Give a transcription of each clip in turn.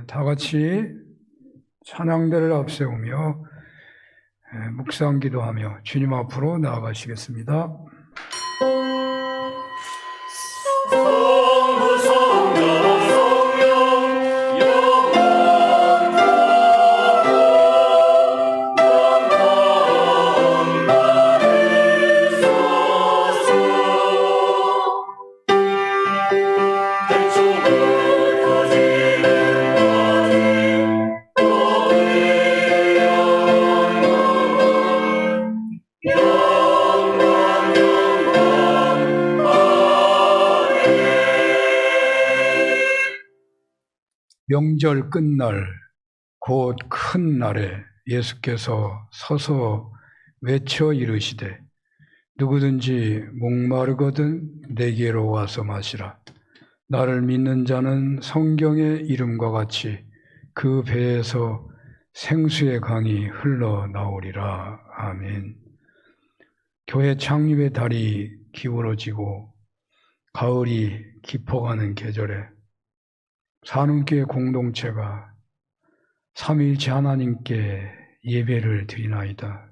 다 같이 찬양대를 앞세우며 묵상 기도하며 주님 앞으로 나아가시겠습니다. 명절 끝날 곧 큰 날에 예수께서 서서 외쳐 이르시되 누구든지 목마르거든 내게로 와서 마시라. 나를 믿는 자는 성경의 이름과 같이 그 배에서 생수의 강이 흘러나오리라. 아멘. 교회 창립의 달이 기울어지고 가을이 깊어가는 계절에 산음교회 공동체가 삼위일체 하나님께 예배를 드리나이다.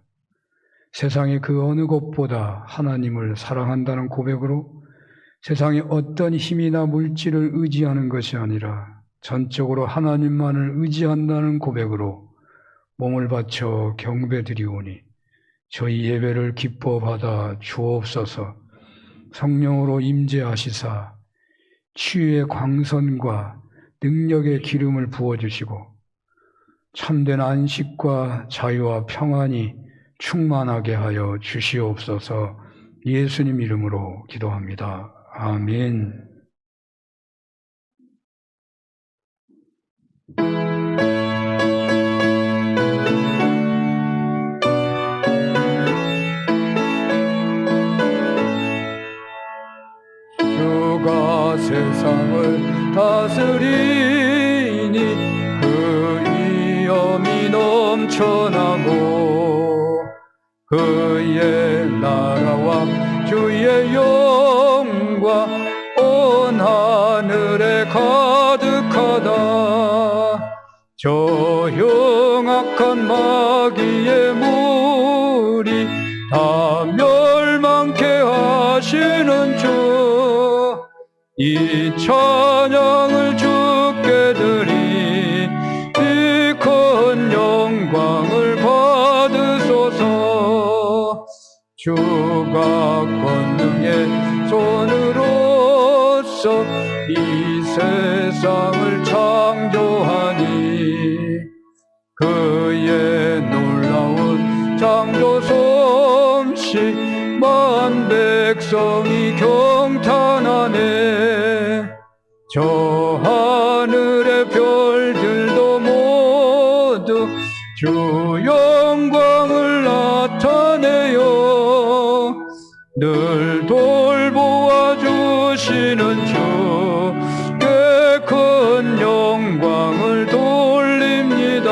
세상의 그 어느 것보다 하나님을 사랑한다는 고백으로 세상의 어떤 힘이나 물질을 의지하는 것이 아니라 전적으로 하나님만을 의지한다는 고백으로 몸을 바쳐 경배드리오니 저희 예배를 기뻐 받아 주옵소서. 성령으로 임재하시사 치유의 광선과 능력의 기름을 부어주시고 참된 안식과 자유와 평안이 충만하게 하여 주시옵소서. 예수님 이름으로 기도합니다. 아멘. 주가 세상을 다스리니 그 위엄이 넘쳐나고 그의 나라와 주의 영광 온 하늘에 가득하다. 저 흉악한 마귀의 무리 다 멸망케 하시는 주 이 찬양을 주께 드리 이 큰 영광을 받으소서. 주가 권능의 손으로서 이 세상을 창조하니 그의 놀라운 창조 솜씨 만 백성이 경탄하네. 저 하늘의 별들도 모두 주 영광을 나타내요. 늘 돌보아 주시는 주께 큰 영광을 돌립니다.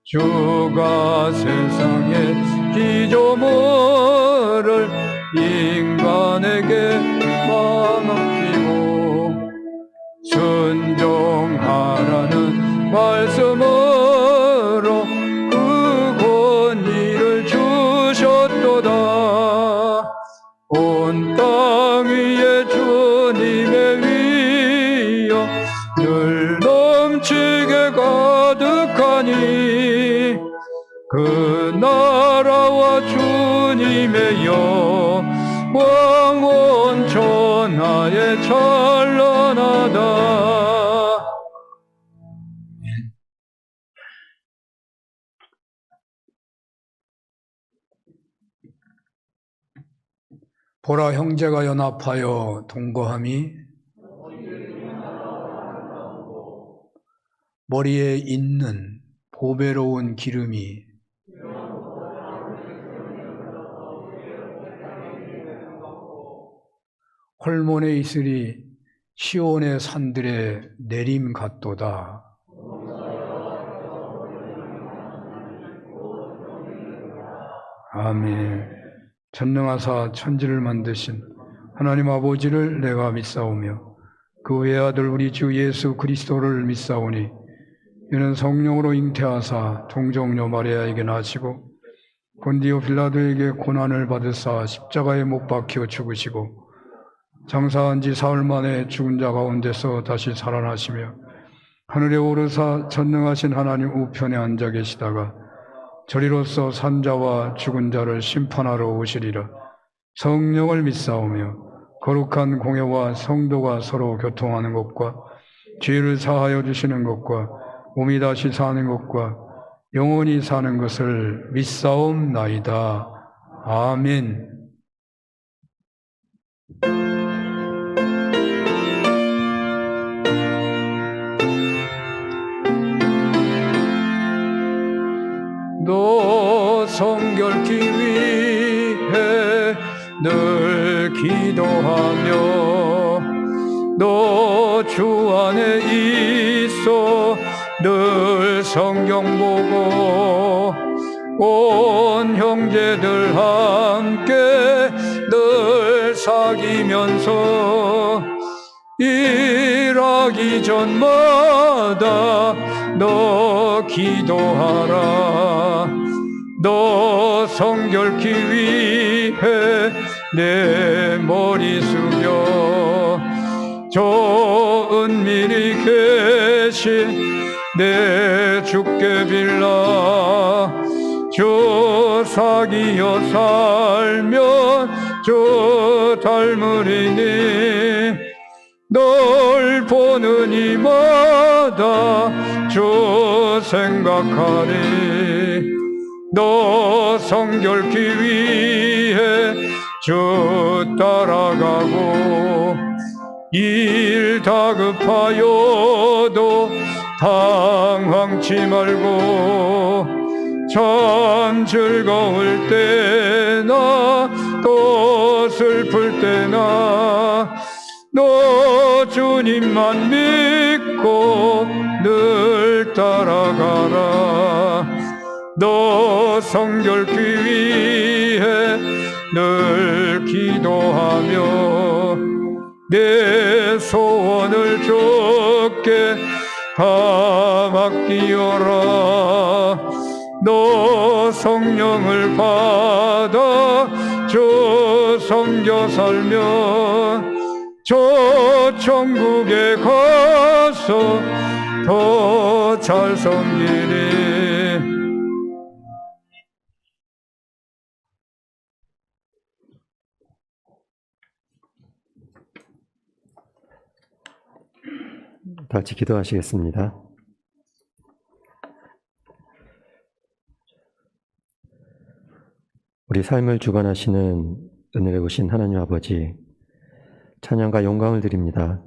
주가 세상의 피조물을 인간에게 맡기고 순종하라는 말씀으로 그 권위를 주셨도다. 온 땅 위에 주님의 위엄 늘 넘치게 가득하니 그 나라와 주님의 영광 온 천하에 찬란하다. 보라 형제가 연합하여 동거함이 머리에 있는 보배로운 기름이 홀몬에 있으리 시온의 산들에 내림 같도다. 아멘. 전능하사 천지를 만드신 하나님 아버지를 내가 믿사오며 그 외아들 우리 주 예수 그리스도를 믿사오니 이는 성령으로 잉태하사 동정녀 마리아에게 나시고 본디오 빌라도에게 고난을 받으사 십자가에 못 박혀 죽으시고 장사한 지 사흘 만에 죽은 자 가운데서 다시 살아나시며 하늘에 오르사 전능하신 하나님 우편에 앉아 계시다가 저리로서 산자와 죽은 자를 심판하러 오시리라. 성령을 믿사오며 거룩한 공회와 성도가 서로 교통하는 것과 죄를 사하여 주시는 것과 몸이 다시 사는 것과 영원히 사는 것을 믿사옵나이다. 아멘. 너 성결케 위해 늘 기도하며 너 주 안에 있어 늘 성경 보고 온 형제들 함께 늘 사귀면서 일하기 전마다 너 기도하라. 너 성결케 위해 내 머리 숙여 저 은밀히 계신 내 주께 빌라. 주 사귀어 살면 주 닮으리니 널 보는 이마다 주 생각하리. 너 성결케 위해 주 따라가고 일 다급하여도 당황치 말고 참 즐거울 때나 또 슬플 때나 너 주님만 믿고 늘 따라가라. 너 성결케 위해 늘 기도하며 내 소원을 주께 다 맡기어라. 너 성령을 받아 주 섬겨 살면 저 천국에 가서 더 잘 섬기리. 다 같이 기도하시겠습니다. 우리 삶을 주관하시는 은혜를 보신 하나님 아버지, 찬양과 영광을 드립니다.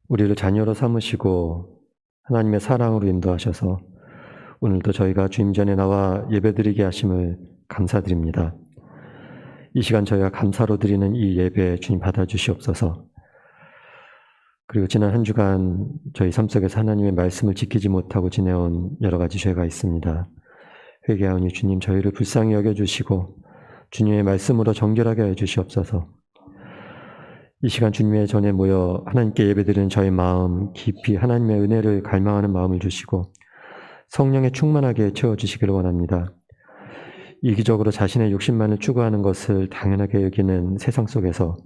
우리를 자녀로 삼으시고 하나님의 사랑으로 인도하셔서 오늘도 저희가 주님 전에 나와 예배드리게 하심을 감사드립니다. 이 시간 저희가 감사로 드리는 이 예배 주님 받아주시옵소서. 그리고 지난 한 주간 저희 삶 속에서 하나님의 말씀을 지키지 못하고 지내온 여러 가지 죄가 있습니다. 회개하오니 주님 저희를 불쌍히 여겨주시고 주님의 말씀으로 정결하게 해주시옵소서. 이 시간 주님의 전에 모여 하나님께 예배드리는 저희 마음 깊이 하나님의 은혜를 갈망하는 마음을 주시고 성령에 충만하게 채워주시기를 원합니다. 이기적으로 자신의 욕심만을 추구하는 것을 당연하게 여기는 세상 속에서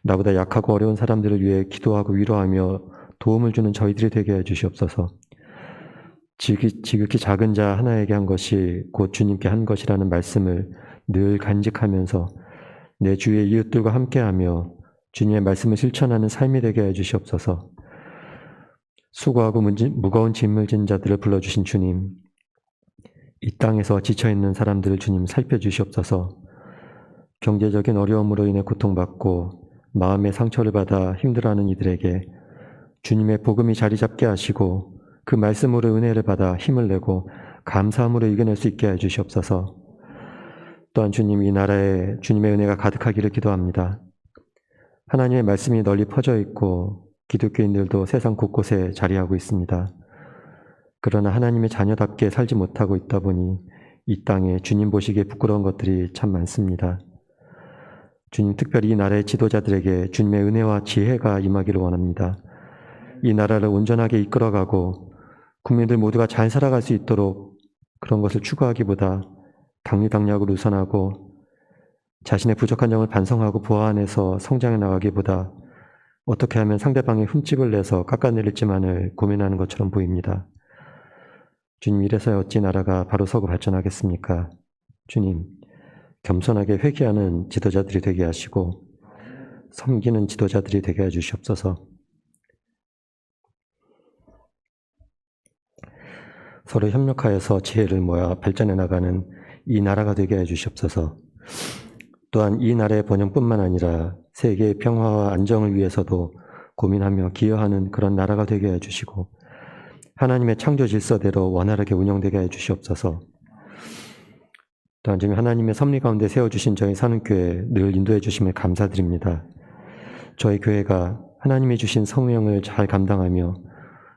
나보다 약하고 어려운 사람들을 위해 기도하고 위로하며 도움을 주는 저희들이 되게 해주시옵소서. 지극히 작은 자 하나에게 한 것이 곧 주님께 한 것이라는 말씀을 늘 간직하면서 내 주위의 이웃들과 함께하며 주님의 말씀을 실천하는 삶이 되게 해주시옵소서. 수고하고 무거운 짐을 진 자들을 불러주신 주님, 이 땅에서 지쳐있는 사람들을 주님 살펴주시옵소서. 경제적인 어려움으로 인해 고통받고 마음의 상처를 받아 힘들어하는 이들에게 주님의 복음이 자리 잡게 하시고 그 말씀으로 은혜를 받아 힘을 내고 감사함으로 이겨낼 수 있게 해주시옵소서. 또한 주님, 이 나라에 주님의 은혜가 가득하기를 기도합니다. 하나님의 말씀이 널리 퍼져 있고 기독교인들도 세상 곳곳에 자리하고 있습니다. 그러나 하나님의 자녀답게 살지 못하고 있다 보니 이 땅에 주님 보시기에 부끄러운 것들이 참 많습니다. 주님, 특별히 이 나라의 지도자들에게 주님의 은혜와 지혜가 임하기를 원합니다. 이 나라를 온전하게 이끌어가고 국민들 모두가 잘 살아갈 수 있도록 그런 것을 추구하기보다 당리당략을 우선하고 자신의 부족한 점을 반성하고 보완해서 성장해 나가기보다 어떻게 하면 상대방의 흠집을 내서 깎아내릴지만을 고민하는 것처럼 보입니다. 주님, 이래서 어찌 나라가 바로 서고 발전하겠습니까? 주님, 겸손하게 회개하는 지도자들이 되게 하시고 섬기는 지도자들이 되게 해주시옵소서. 서로 협력하여서 지혜를 모아 발전해 나가는 이 나라가 되게 해주시옵소서. 또한 이 나라의 번영뿐만 아니라 세계의 평화와 안정을 위해서도 고민하며 기여하는 그런 나라가 되게 해주시고 하나님의 창조 질서대로 원활하게 운영되게 해주시옵소서. 또한 지금 하나님의 섭리 가운데 세워주신 저희 사는교회 늘 인도해 주심에 감사드립니다. 저희 교회가 하나님이 주신 성령을 잘 감당하며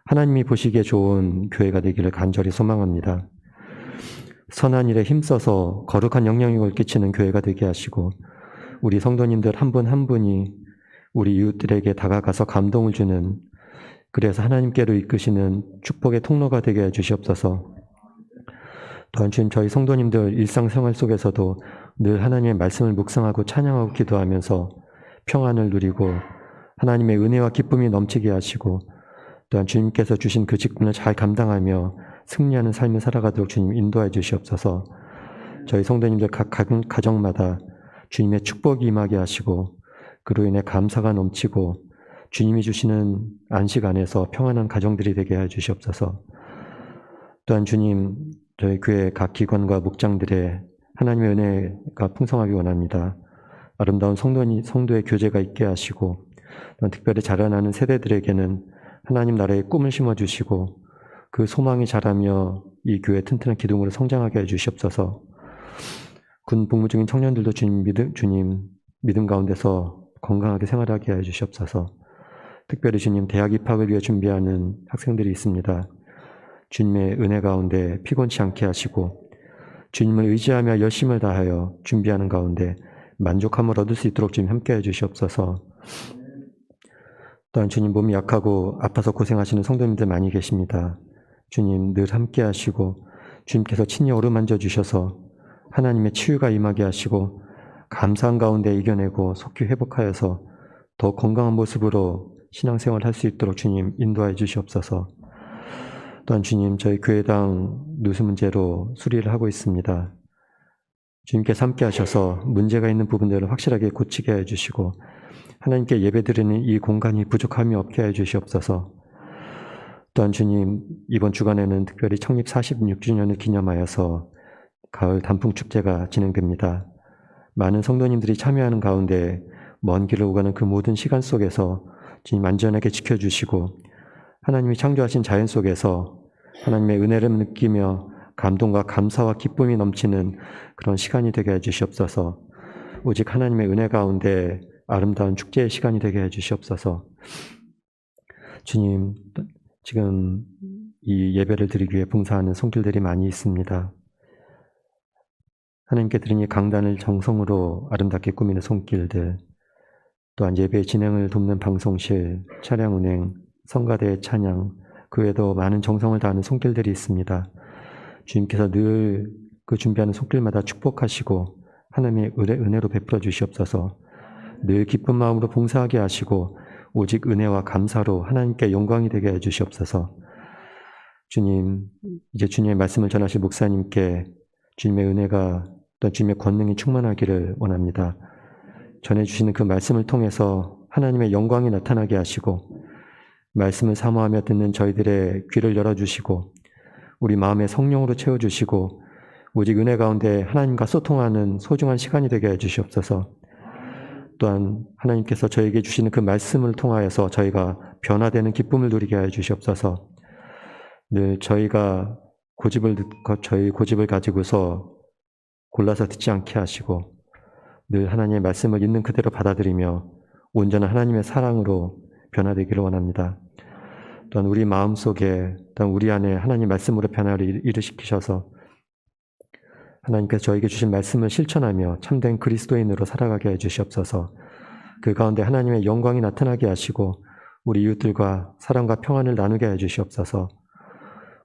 하나님이 보시기에 좋은 교회가 되기를 간절히 소망합니다. 선한 일에 힘써서 거룩한 영향력을 끼치는 교회가 되게 하시고 우리 성도님들 한 분 한 분이 우리 이웃들에게 다가가서 감동을 주는, 그래서 하나님께로 이끄시는 축복의 통로가 되게 해주시옵소서. 또한 주님, 저희 성도님들 일상생활 속에서도 늘 하나님의 말씀을 묵상하고 찬양하고 기도하면서 평안을 누리고 하나님의 은혜와 기쁨이 넘치게 하시고 또한 주님께서 주신 그 직분을 잘 감당하며 승리하는 삶을 살아가도록 주님 인도해 주시옵소서. 저희 성도님들 각 가정마다 주님의 축복이 임하게 하시고 그로 인해 감사가 넘치고 주님이 주시는 안식 안에서 평안한 가정들이 되게 해 주시옵소서. 또한 주님, 저희 교회 각 기관과 목장들의 하나님의 은혜가 풍성하기 원합니다. 아름다운 성도의 교제가 있게 하시고 또한 특별히 자라나는 세대들에게는 하나님 나라의 꿈을 심어주시고 그 소망이 자라며 이 교회 튼튼한 기둥으로 성장하게 해주시옵소서. 군 복무 중인 청년들도 주님 믿음 가운데서 건강하게 생활하게 해주시옵소서. 특별히 주님, 대학 입학을 위해 준비하는 학생들이 있습니다. 주님의 은혜 가운데 피곤치 않게 하시고 주님을 의지하며 열심을 다하여 준비하는 가운데 만족함을 얻을 수 있도록 주님 함께 해주시옵소서. 또한 주님, 몸이 약하고 아파서 고생하시는 성도님들 많이 계십니다. 주님 늘 함께 하시고 주님께서 친히 어루만져 주셔서 하나님의 치유가 임하게 하시고 감사한 가운데 이겨내고 속히 회복하여서 더 건강한 모습으로 신앙생활을 할 수 있도록 주님 인도해 주시옵소서. 또한 주님, 저희 교회당 누수 문제로 수리를 하고 있습니다. 주님께서 함께 하셔서 문제가 있는 부분들을 확실하게 고치게 해주시고 하나님께 예배드리는 이 공간이 부족함이 없게 해주시옵소서. 또한 주님, 이번 주간에는 특별히 창립 46주년을 기념하여서 가을 단풍축제가 진행됩니다. 많은 성도님들이 참여하는 가운데 먼 길을 오가는 그 모든 시간 속에서 주님 안전하게 지켜주시고 하나님이 창조하신 자연 속에서 하나님의 은혜를 느끼며 감동과 감사와 기쁨이 넘치는 그런 시간이 되게 해주시옵소서. 오직 하나님의 은혜 가운데 아름다운 축제의 시간이 되게 해주시옵소서. 주님, 지금 이 예배를 드리기 위해 봉사하는 손길들이 많이 있습니다. 하나님께 드린 이 강단을 정성으로 아름답게 꾸미는 손길들, 또한 예배 진행을 돕는 방송실, 차량 운행, 성가대 찬양, 그 외에도 많은 정성을 다하는 손길들이 있습니다. 주님께서 늘 그 준비하는 손길마다 축복하시고 하나님의 은혜로 베풀어 주시옵소서. 늘 기쁜 마음으로 봉사하게 하시고 오직 은혜와 감사로 하나님께 영광이 되게 해주시옵소서. 주님, 이제 주님의 말씀을 전하실 목사님께 주님의 은혜가 또 주님의 권능이 충만하기를 원합니다. 전해주시는 그 말씀을 통해서 하나님의 영광이 나타나게 하시고 말씀을 사모하며 듣는 저희들의 귀를 열어주시고 우리 마음의 성령으로 채워주시고 오직 은혜 가운데 하나님과 소통하는 소중한 시간이 되게 해주시옵소서. 또한 하나님께서 저에게 주시는 그 말씀을 통하여서 저희가 변화되는 기쁨을 누리게 해주시옵소서. 늘 저희가 저희 고집을 가지고서 골라서 듣지 않게 하시고 늘 하나님의 말씀을 있는 그대로 받아들이며 온전한 하나님의 사랑으로 변화되기를 원합니다. 또한 우리 마음속에, 또한 우리 안에 하나님 말씀으로 변화를 일으키셔서 하나님께서 저에게 주신 말씀을 실천하며 참된 그리스도인으로 살아가게 해주시옵소서. 그 가운데 하나님의 영광이 나타나게 하시고 우리 이웃들과 사랑과 평안을 나누게 해주시옵소서.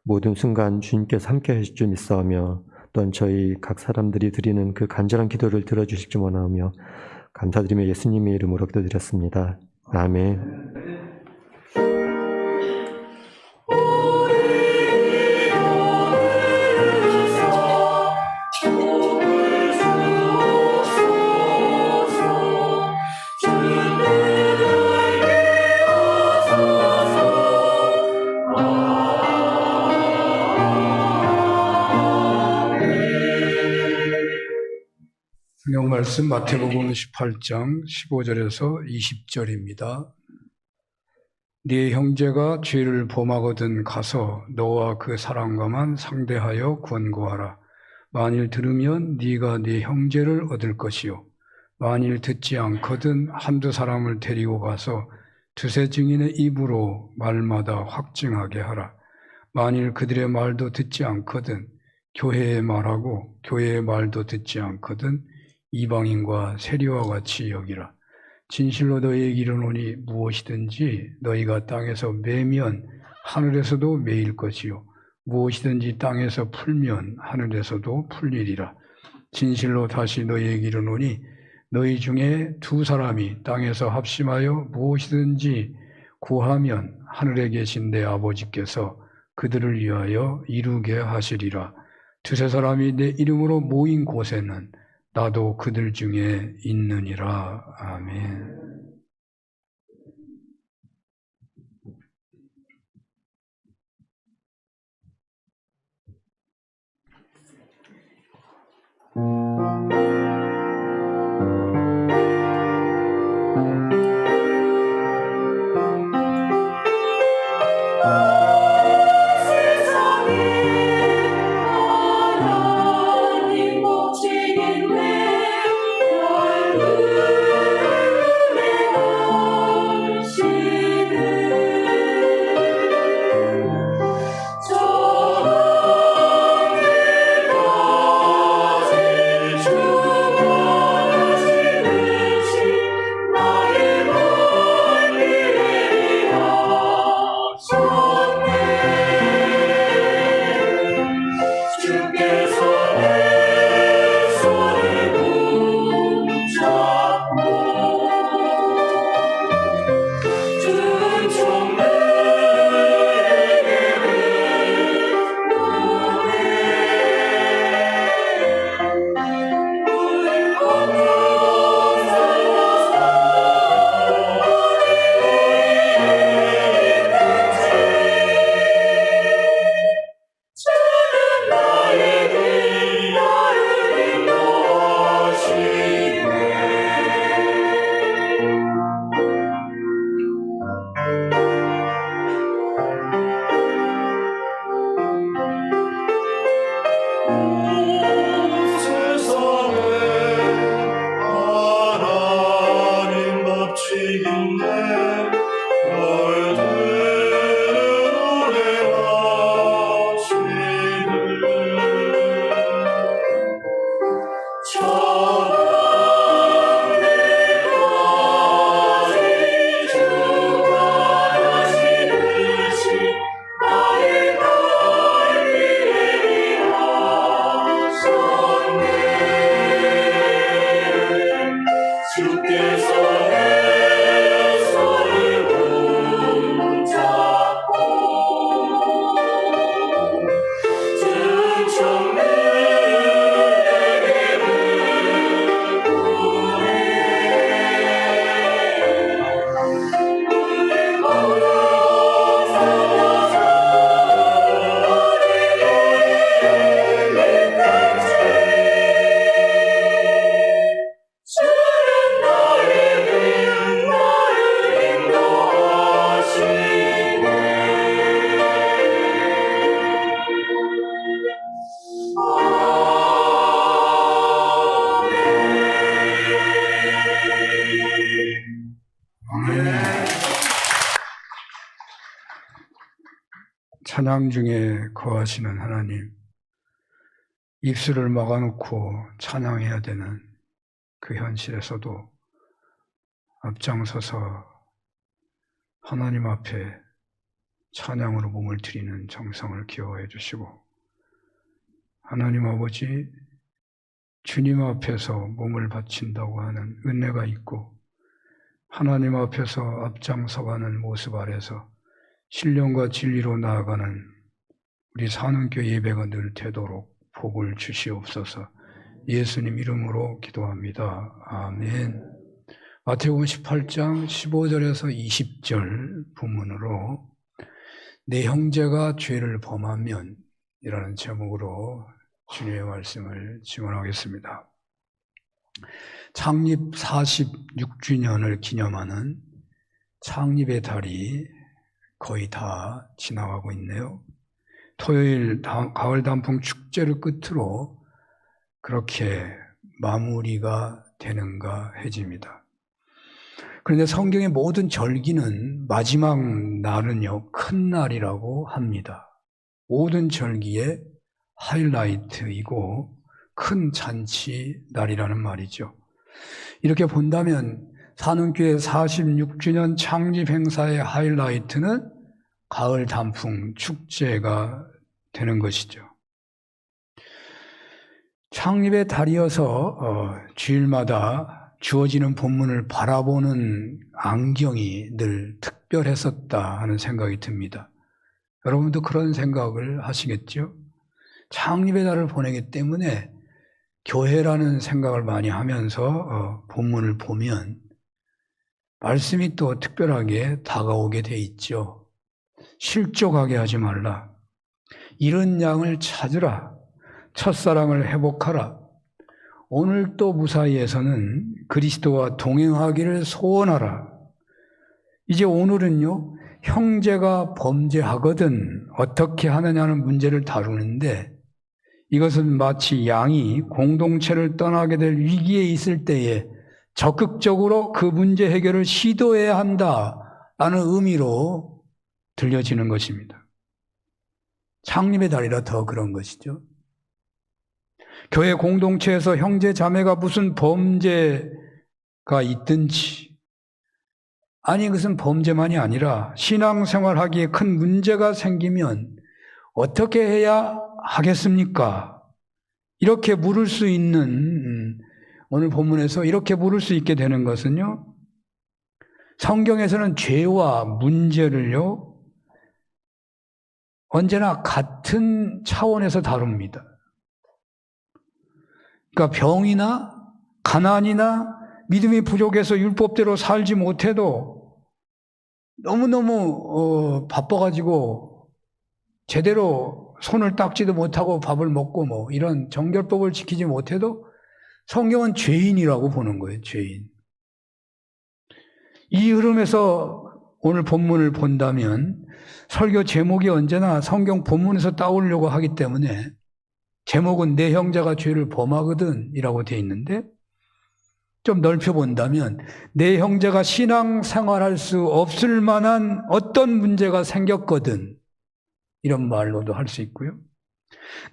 모든 순간 주님께서 함께 해주실 줄 믿사오며 또한 저희 각 사람들이 드리는 그 간절한 기도를 들어주실 줄 원하오며 감사드리며 예수님의 이름으로 기도드렸습니다. 아멘. 성경 말씀 마태복음 18장 15절에서 20절입니다. 네 형제가 죄를 범하거든 가서 너와 그 사람과만 상대하여 권고하라. 만일 들으면 네가 네 형제를 얻을 것이요 만일 듣지 않거든 한두 사람을 데리고 가서 두세 증인의 입으로 말마다 확증하게 하라. 만일 그들의 말도 듣지 않거든 교회의 말하고 교회의 말도 듣지 않거든 이방인과 세리와 같이 여기라. 진실로 너희에게 이르노니 무엇이든지 너희가 땅에서 매면 하늘에서도 매일 것이요 무엇이든지 땅에서 풀면 하늘에서도 풀리리라. 진실로 다시 너희에게 이르노니 너희 중에 두 사람이 땅에서 합심하여 무엇이든지 구하면 하늘에 계신 내 아버지께서 그들을 위하여 이루게 하시리라. 두세 사람이 내 이름으로 모인 곳에는 나도 그들 중에 있느니라. 아멘. 찬양 중에 거하시는 하나님, 입술을 막아놓고 찬양해야 되는 그 현실에서도 앞장서서 하나님 앞에 찬양으로 몸을 드리는 정성을 기여해 주시고, 하나님 아버지 주님 앞에서 몸을 바친다고 하는 은혜가 있고, 하나님 앞에서 앞장서가는 모습 아래서 신령과 진리로 나아가는 우리 사는교회 예배가 늘 되도록 복을 주시옵소서. 예수님 이름으로 기도합니다. 아멘. 마태복음 18장 15절에서 20절 본문으로 내 형제가 죄를 범하면 이라는 제목으로 주님의 말씀을 증언하겠습니다. 창립 46주년을 기념하는 창립의 달이 거의 다 지나가고 있네요. 토요일 가을 단풍 축제를 끝으로 그렇게 마무리가 되는가 해집니다. 그런데 성경의 모든 절기는 마지막 날은요, 큰 날이라고 합니다. 모든 절기의 하이라이트이고 큰 잔치 날이라는 말이죠. 이렇게 본다면 사는교회 46주년 창립 행사의 하이라이트는 가을 단풍 축제가 되는 것이죠. 창립의 달이어서 주일마다 주어지는 본문을 바라보는 안경이 늘 특별했었다 하는 생각이 듭니다. 여러분도 그런 생각을 하시겠죠? 창립의 달을 보내기 때문에 교회라는 생각을 많이 하면서 본문을 보면 말씀이 또 특별하게 다가오게 돼 있죠. 실족하게 하지 말라. 잃은 양을 찾으라. 첫사랑을 회복하라. 오늘 또 무사히에서는 그리스도와 동행하기를 소원하라. 이제 오늘은요, 형제가 범죄하거든 어떻게 하느냐는 문제를 다루는데, 이것은 마치 양이 공동체를 떠나게 될 위기에 있을 때에 적극적으로 그 문제 해결을 시도해야 한다라는 의미로 들려지는 것입니다. 창립의 달이라 더 그런 것이죠. 교회 공동체에서 형제 자매가 무슨 범죄가 있든지, 아니 그것은 범죄만이 아니라 신앙생활하기에 큰 문제가 생기면 어떻게 해야 하겠습니까? 이렇게 물을 수 있는, 오늘 본문에서 이렇게 물을 수 있게 되는 것은요, 성경에서는 죄와 문제를요 언제나 같은 차원에서 다룹니다. 그러니까 병이나 가난이나 믿음이 부족해서 율법대로 살지 못해도 너무너무 바빠가지고 제대로 손을 닦지도 못하고 밥을 먹고 뭐 이런 정결법을 지키지 못해도 성경은 죄인이라고 보는 거예요. 죄인. 이 흐름에서 오늘 본문을 본다면 설교 제목이 언제나 성경 본문에서 따오려고 하기 때문에 제목은 내 형제가 죄를 범하거든 이라고 되어 있는데, 좀 넓혀본다면 내 형제가 신앙생활할 수 없을 만한 어떤 문제가 생겼거든 이런 말로도 할 수 있고요.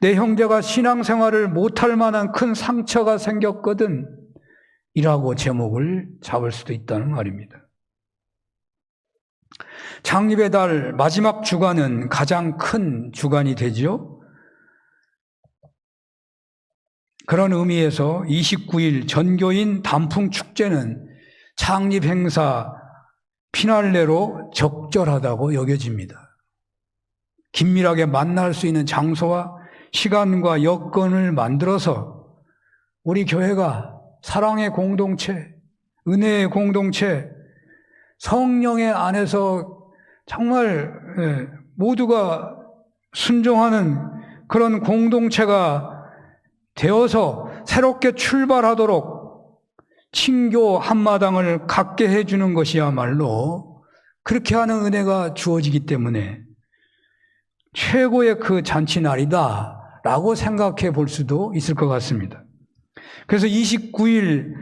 내 형제가 신앙생활을 못할 만한 큰 상처가 생겼거든 이라고 제목을 잡을 수도 있다는 말입니다. 창립의 달 마지막 주간은 가장 큰 주간이 되죠. 그런 의미에서 29일 전교인 단풍 축제는 창립 행사 피날레로 적절하다고 여겨집니다. 긴밀하게 만날 수 있는 장소와 시간과 여건을 만들어서 우리 교회가 사랑의 공동체, 은혜의 공동체, 성령의 안에서 정말 모두가 순종하는 그런 공동체가 되어서 새롭게 출발하도록 친교 한마당을 갖게 해주는 것이야말로 그렇게 하는 은혜가 주어지기 때문에 최고의 그 잔치날이다 라고 생각해 볼 수도 있을 것 같습니다. 그래서 29일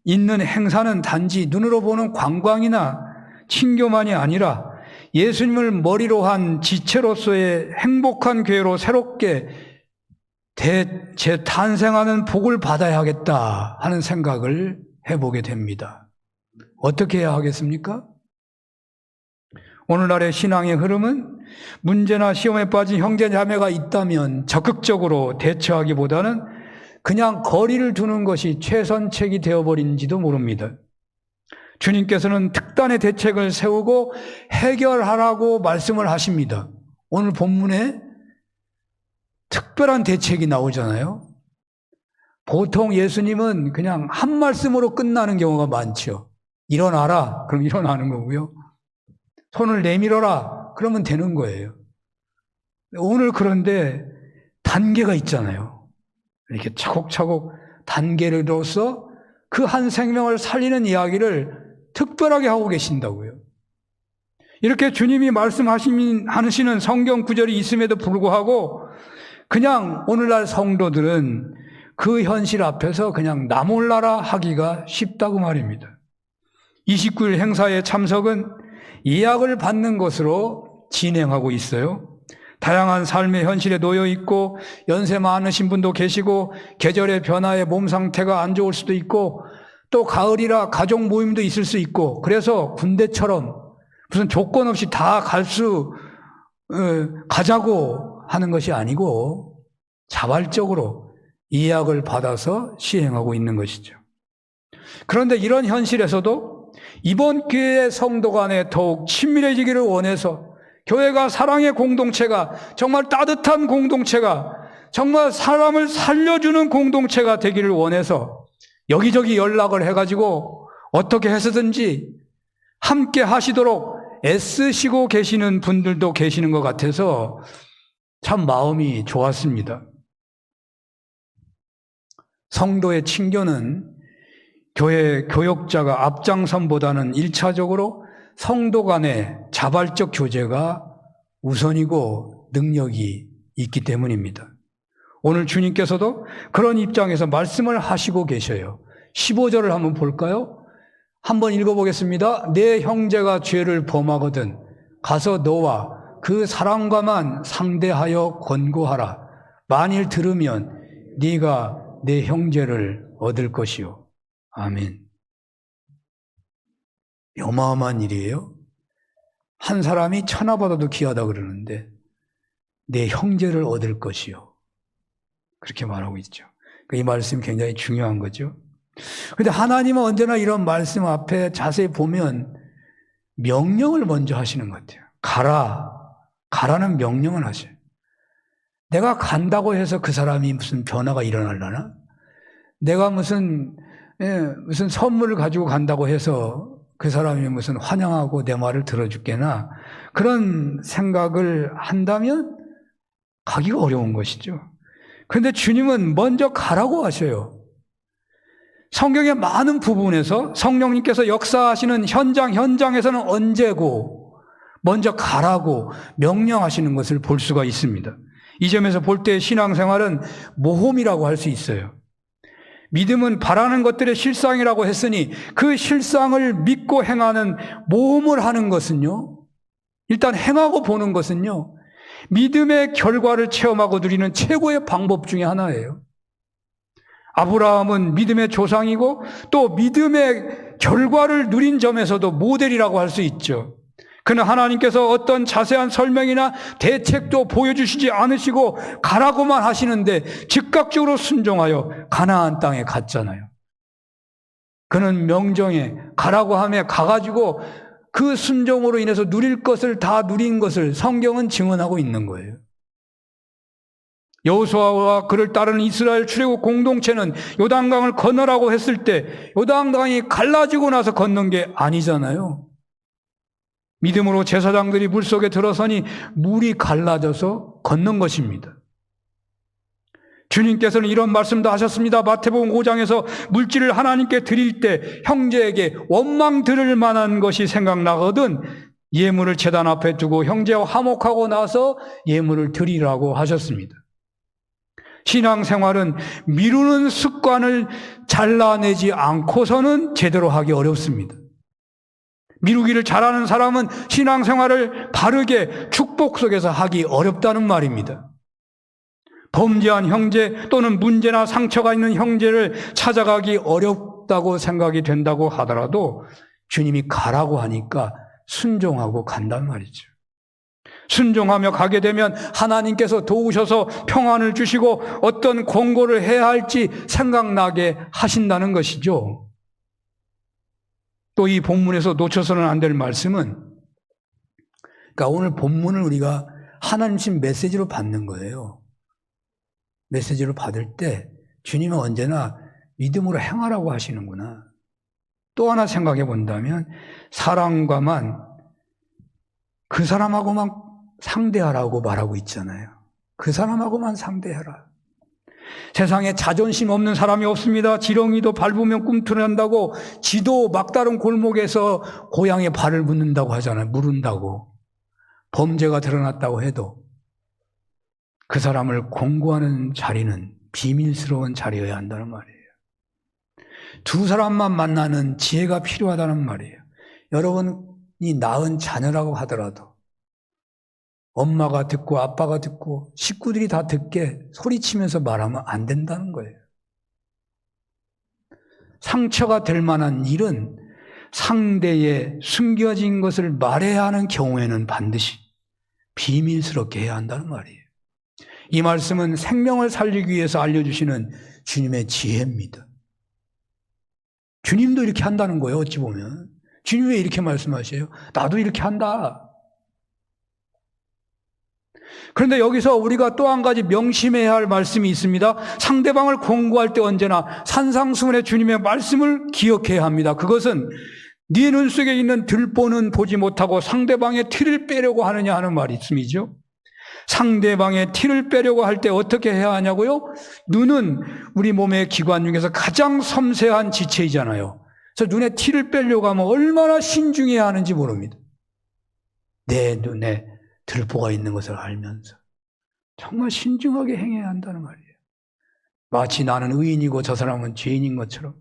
있는 행사는 단지 눈으로 보는 관광이나 친교만이 아니라 예수님을 머리로 한 지체로서의 행복한 교회로 새롭게 재탄생하는 복을 받아야겠다 하는 생각을 해보게 됩니다. 어떻게 해야 하겠습니까? 오늘날의 신앙의 흐름은 문제나 시험에 빠진 형제 자매가 있다면 적극적으로 대처하기보다는 그냥 거리를 두는 것이 최선책이 되어버린지도 모릅니다. 주님께서는 특단의 대책을 세우고 해결하라고 말씀을 하십니다. 오늘 본문에 특별한 대책이 나오잖아요. 보통 예수님은 그냥 한 말씀으로 끝나는 경우가 많죠. 일어나라, 그럼 일어나는 거고요. 손을 내밀어라, 그러면 되는 거예요. 오늘 그런데 단계가 있잖아요. 이렇게 차곡차곡 단계로서 그 한 생명을 살리는 이야기를 특별하게 하고 계신다고요. 이렇게 주님이 말씀하시는 성경 구절이 있음에도 불구하고 그냥 오늘날 성도들은 그 현실 앞에서 그냥 나 몰라라 하기가 쉽다고 말입니다. 29일 행사의 참석은 예약을 받는 것으로 진행하고 있어요. 다양한 삶의 현실에 놓여 있고 연세 많으신 분도 계시고 계절의 변화에 몸 상태가 안 좋을 수도 있고 또 가을이라 가족 모임도 있을 수 있고 그래서 군대처럼 무슨 조건 없이 다 가자고 하는 것이 아니고 자발적으로 예약을 받아서 시행하고 있는 것이죠. 그런데 이런 현실에서도 이번 기회에 성도 간에 더욱 친밀해지기를 원해서 교회가 사랑의 공동체가 정말 따뜻한 공동체가 정말 사람을 살려주는 공동체가 되기를 원해서 여기저기 연락을 해가지고 어떻게 해서든지 함께 하시도록 애쓰시고 계시는 분들도 계시는 것 같아서 참 마음이 좋았습니다. 성도의 친교는 교회 교역자가 앞장선보다는 1차적으로 성도 간의 자발적 교제가 우선이고 능력이 있기 때문입니다. 오늘 주님께서도 그런 입장에서 말씀을 하시고 계셔요. 15절을 한번 볼까요? 한번 읽어보겠습니다. 내 형제가 죄를 범하거든 가서 너와 그 사람과만 상대하여 권고하라. 만일 들으면 네가 내 형제를 얻을 것이요. 아멘. 어마어마한 일이에요. 한 사람이 천하보다도 귀하다 그러는데 내 형제를 얻을 것이요. 그렇게 말하고 있죠. 이 말씀이 굉장히 중요한 거죠. 그런데 하나님은 언제나 이런 말씀 앞에 자세히 보면 명령을 먼저 하시는 것 같아요. 가라는 명령을 하셔요. 내가 간다고 해서 그 사람이 무슨 변화가 일어나려나? 내가 무슨 선물을 가지고 간다고 해서 그 사람이 무슨 환영하고 내 말을 들어줄게나 그런 생각을 한다면 가기가 어려운 것이죠. 그런데 주님은 먼저 가라고 하셔요. 성경의 많은 부분에서 성령님께서 역사하시는 현장에서는 언제고 먼저 가라고 명령하시는 것을 볼 수가 있습니다. 이 점에서 볼 때 신앙생활은 모험이라고 할 수 있어요. 믿음은 바라는 것들의 실상이라고 했으니 그 실상을 믿고 행하는 모험을 하는 것은요, 일단 행하고 보는 것은요, 믿음의 결과를 체험하고 누리는 최고의 방법 중에 하나예요. 아브라함은 믿음의 조상이고 또 믿음의 결과를 누린 점에서도 모델이라고 할 수 있죠. 그는 하나님께서 어떤 자세한 설명이나 대책도 보여주시지 않으시고 가라고만 하시는데 즉각적으로 순종하여 가나안 땅에 갔잖아요. 그는 명령에 가라고 하며 가가지고 그 순종으로 인해서 누릴 것을 다 누린 것을 성경은 증언하고 있는 거예요. 여호수아와 그를 따르는 이스라엘 출애굽 공동체는 요단강을 건너라고 했을 때 요단강이 갈라지고 나서 건넌 게 아니잖아요. 믿음으로 제사장들이 물속에 들어서니 물이 갈라져서 건넌 것입니다. 주님께서는 이런 말씀도 하셨습니다. 마태복음 5장에서 물질을 하나님께 드릴 때 형제에게 원망 들을 만한 것이 생각나거든 예물을 제단 앞에 두고 형제와 화목하고 나서 예물을 드리라고 하셨습니다. 신앙생활은 미루는 습관을 잘라내지 않고서는 제대로 하기 어렵습니다. 미루기를 잘하는 사람은 신앙생활을 바르게 축복 속에서 하기 어렵다는 말입니다. 범죄한 형제 또는 문제나 상처가 있는 형제를 찾아가기 어렵다고 생각이 된다고 하더라도 주님이 가라고 하니까 순종하고 간단 말이죠. 순종하며 가게 되면 하나님께서 도우셔서 평안을 주시고 어떤 권고를 해야 할지 생각나게 하신다는 것이죠. 또 이 본문에서 놓쳐서는 안 될 말씀은, 그러니까 오늘 본문을 우리가 하나님 신 메시지로 받는 거예요. 메시지로 받을 때 주님은 언제나 믿음으로 행하라고 하시는구나. 또 하나 생각해 본다면 사랑과만, 그 사람하고만 상대하라고 말하고 있잖아요. 그 사람하고만 상대해라. 세상에 자존심 없는 사람이 없습니다. 지렁이도 밟으면 꿈틀한다고, 지도 막다른 골목에서 고양이 발을 묻는다고 하잖아요. 물은다고. 범죄가 드러났다고 해도 그 사람을 공고하는 자리는 비밀스러운 자리여야 한다는 말이에요. 두 사람만 만나는 지혜가 필요하다는 말이에요. 여러분이 낳은 자녀라고 하더라도 엄마가 듣고 아빠가 듣고 식구들이 다 듣게 소리치면서 말하면 안 된다는 거예요. 상처가 될 만한 일은 상대의 숨겨진 것을 말해야 하는 경우에는 반드시 비밀스럽게 해야 한다는 말이에요. 이 말씀은 생명을 살리기 위해서 알려주시는 주님의 지혜입니다. 주님도 이렇게 한다는 거예요. 어찌 보면 주님 왜 이렇게 말씀하세요? 나도 이렇게 한다. 그런데 여기서 우리가 또 한 가지 명심해야 할 말씀이 있습니다. 상대방을 권고할 때 언제나 산상수훈의 주님의 말씀을 기억해야 합니다. 그것은 네 눈 속에 있는 들보는 보지 못하고 상대방의 티를 빼려고 하느냐 하는 말씀이죠. 상대방의 티를 빼려고 할 때 어떻게 해야 하냐고요? 눈은 우리 몸의 기관 중에서 가장 섬세한 지체이잖아요. 그래서 눈에 티를 빼려고 하면 얼마나 신중해야 하는지 모릅니다. 내 눈에 들보가 있는 것을 알면서 정말 신중하게 행해야 한다는 말이에요. 마치 나는 의인이고 저 사람은 죄인인 것처럼,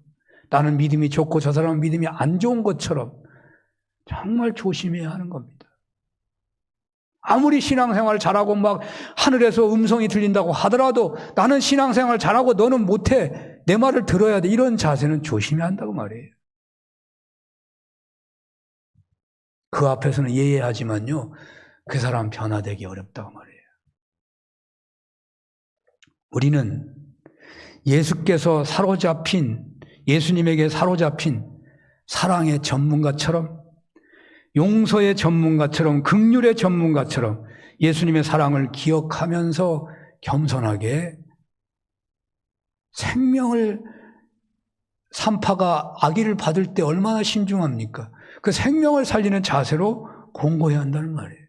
나는 믿음이 좋고 저 사람은 믿음이 안 좋은 것처럼 정말 조심해야 하는 겁니다. 아무리 신앙생활 잘하고 막 하늘에서 음성이 들린다고 하더라도 나는 신앙생활 잘하고 너는 못해, 내 말을 들어야 돼, 이런 자세는 조심해야 한다고 말이에요. 그 앞에서는 예예하지만요, 그 사람 변화되기 어렵다고 말이에요. 우리는 예수께서 예수님에게 사로잡힌 사랑의 전문가처럼, 용서의 전문가처럼, 긍휼의 전문가처럼 예수님의 사랑을 기억하면서 겸손하게 생명을, 산파가 아기를 받을 때 얼마나 신중합니까? 그 생명을 살리는 자세로 공고해야 한다는 말이에요.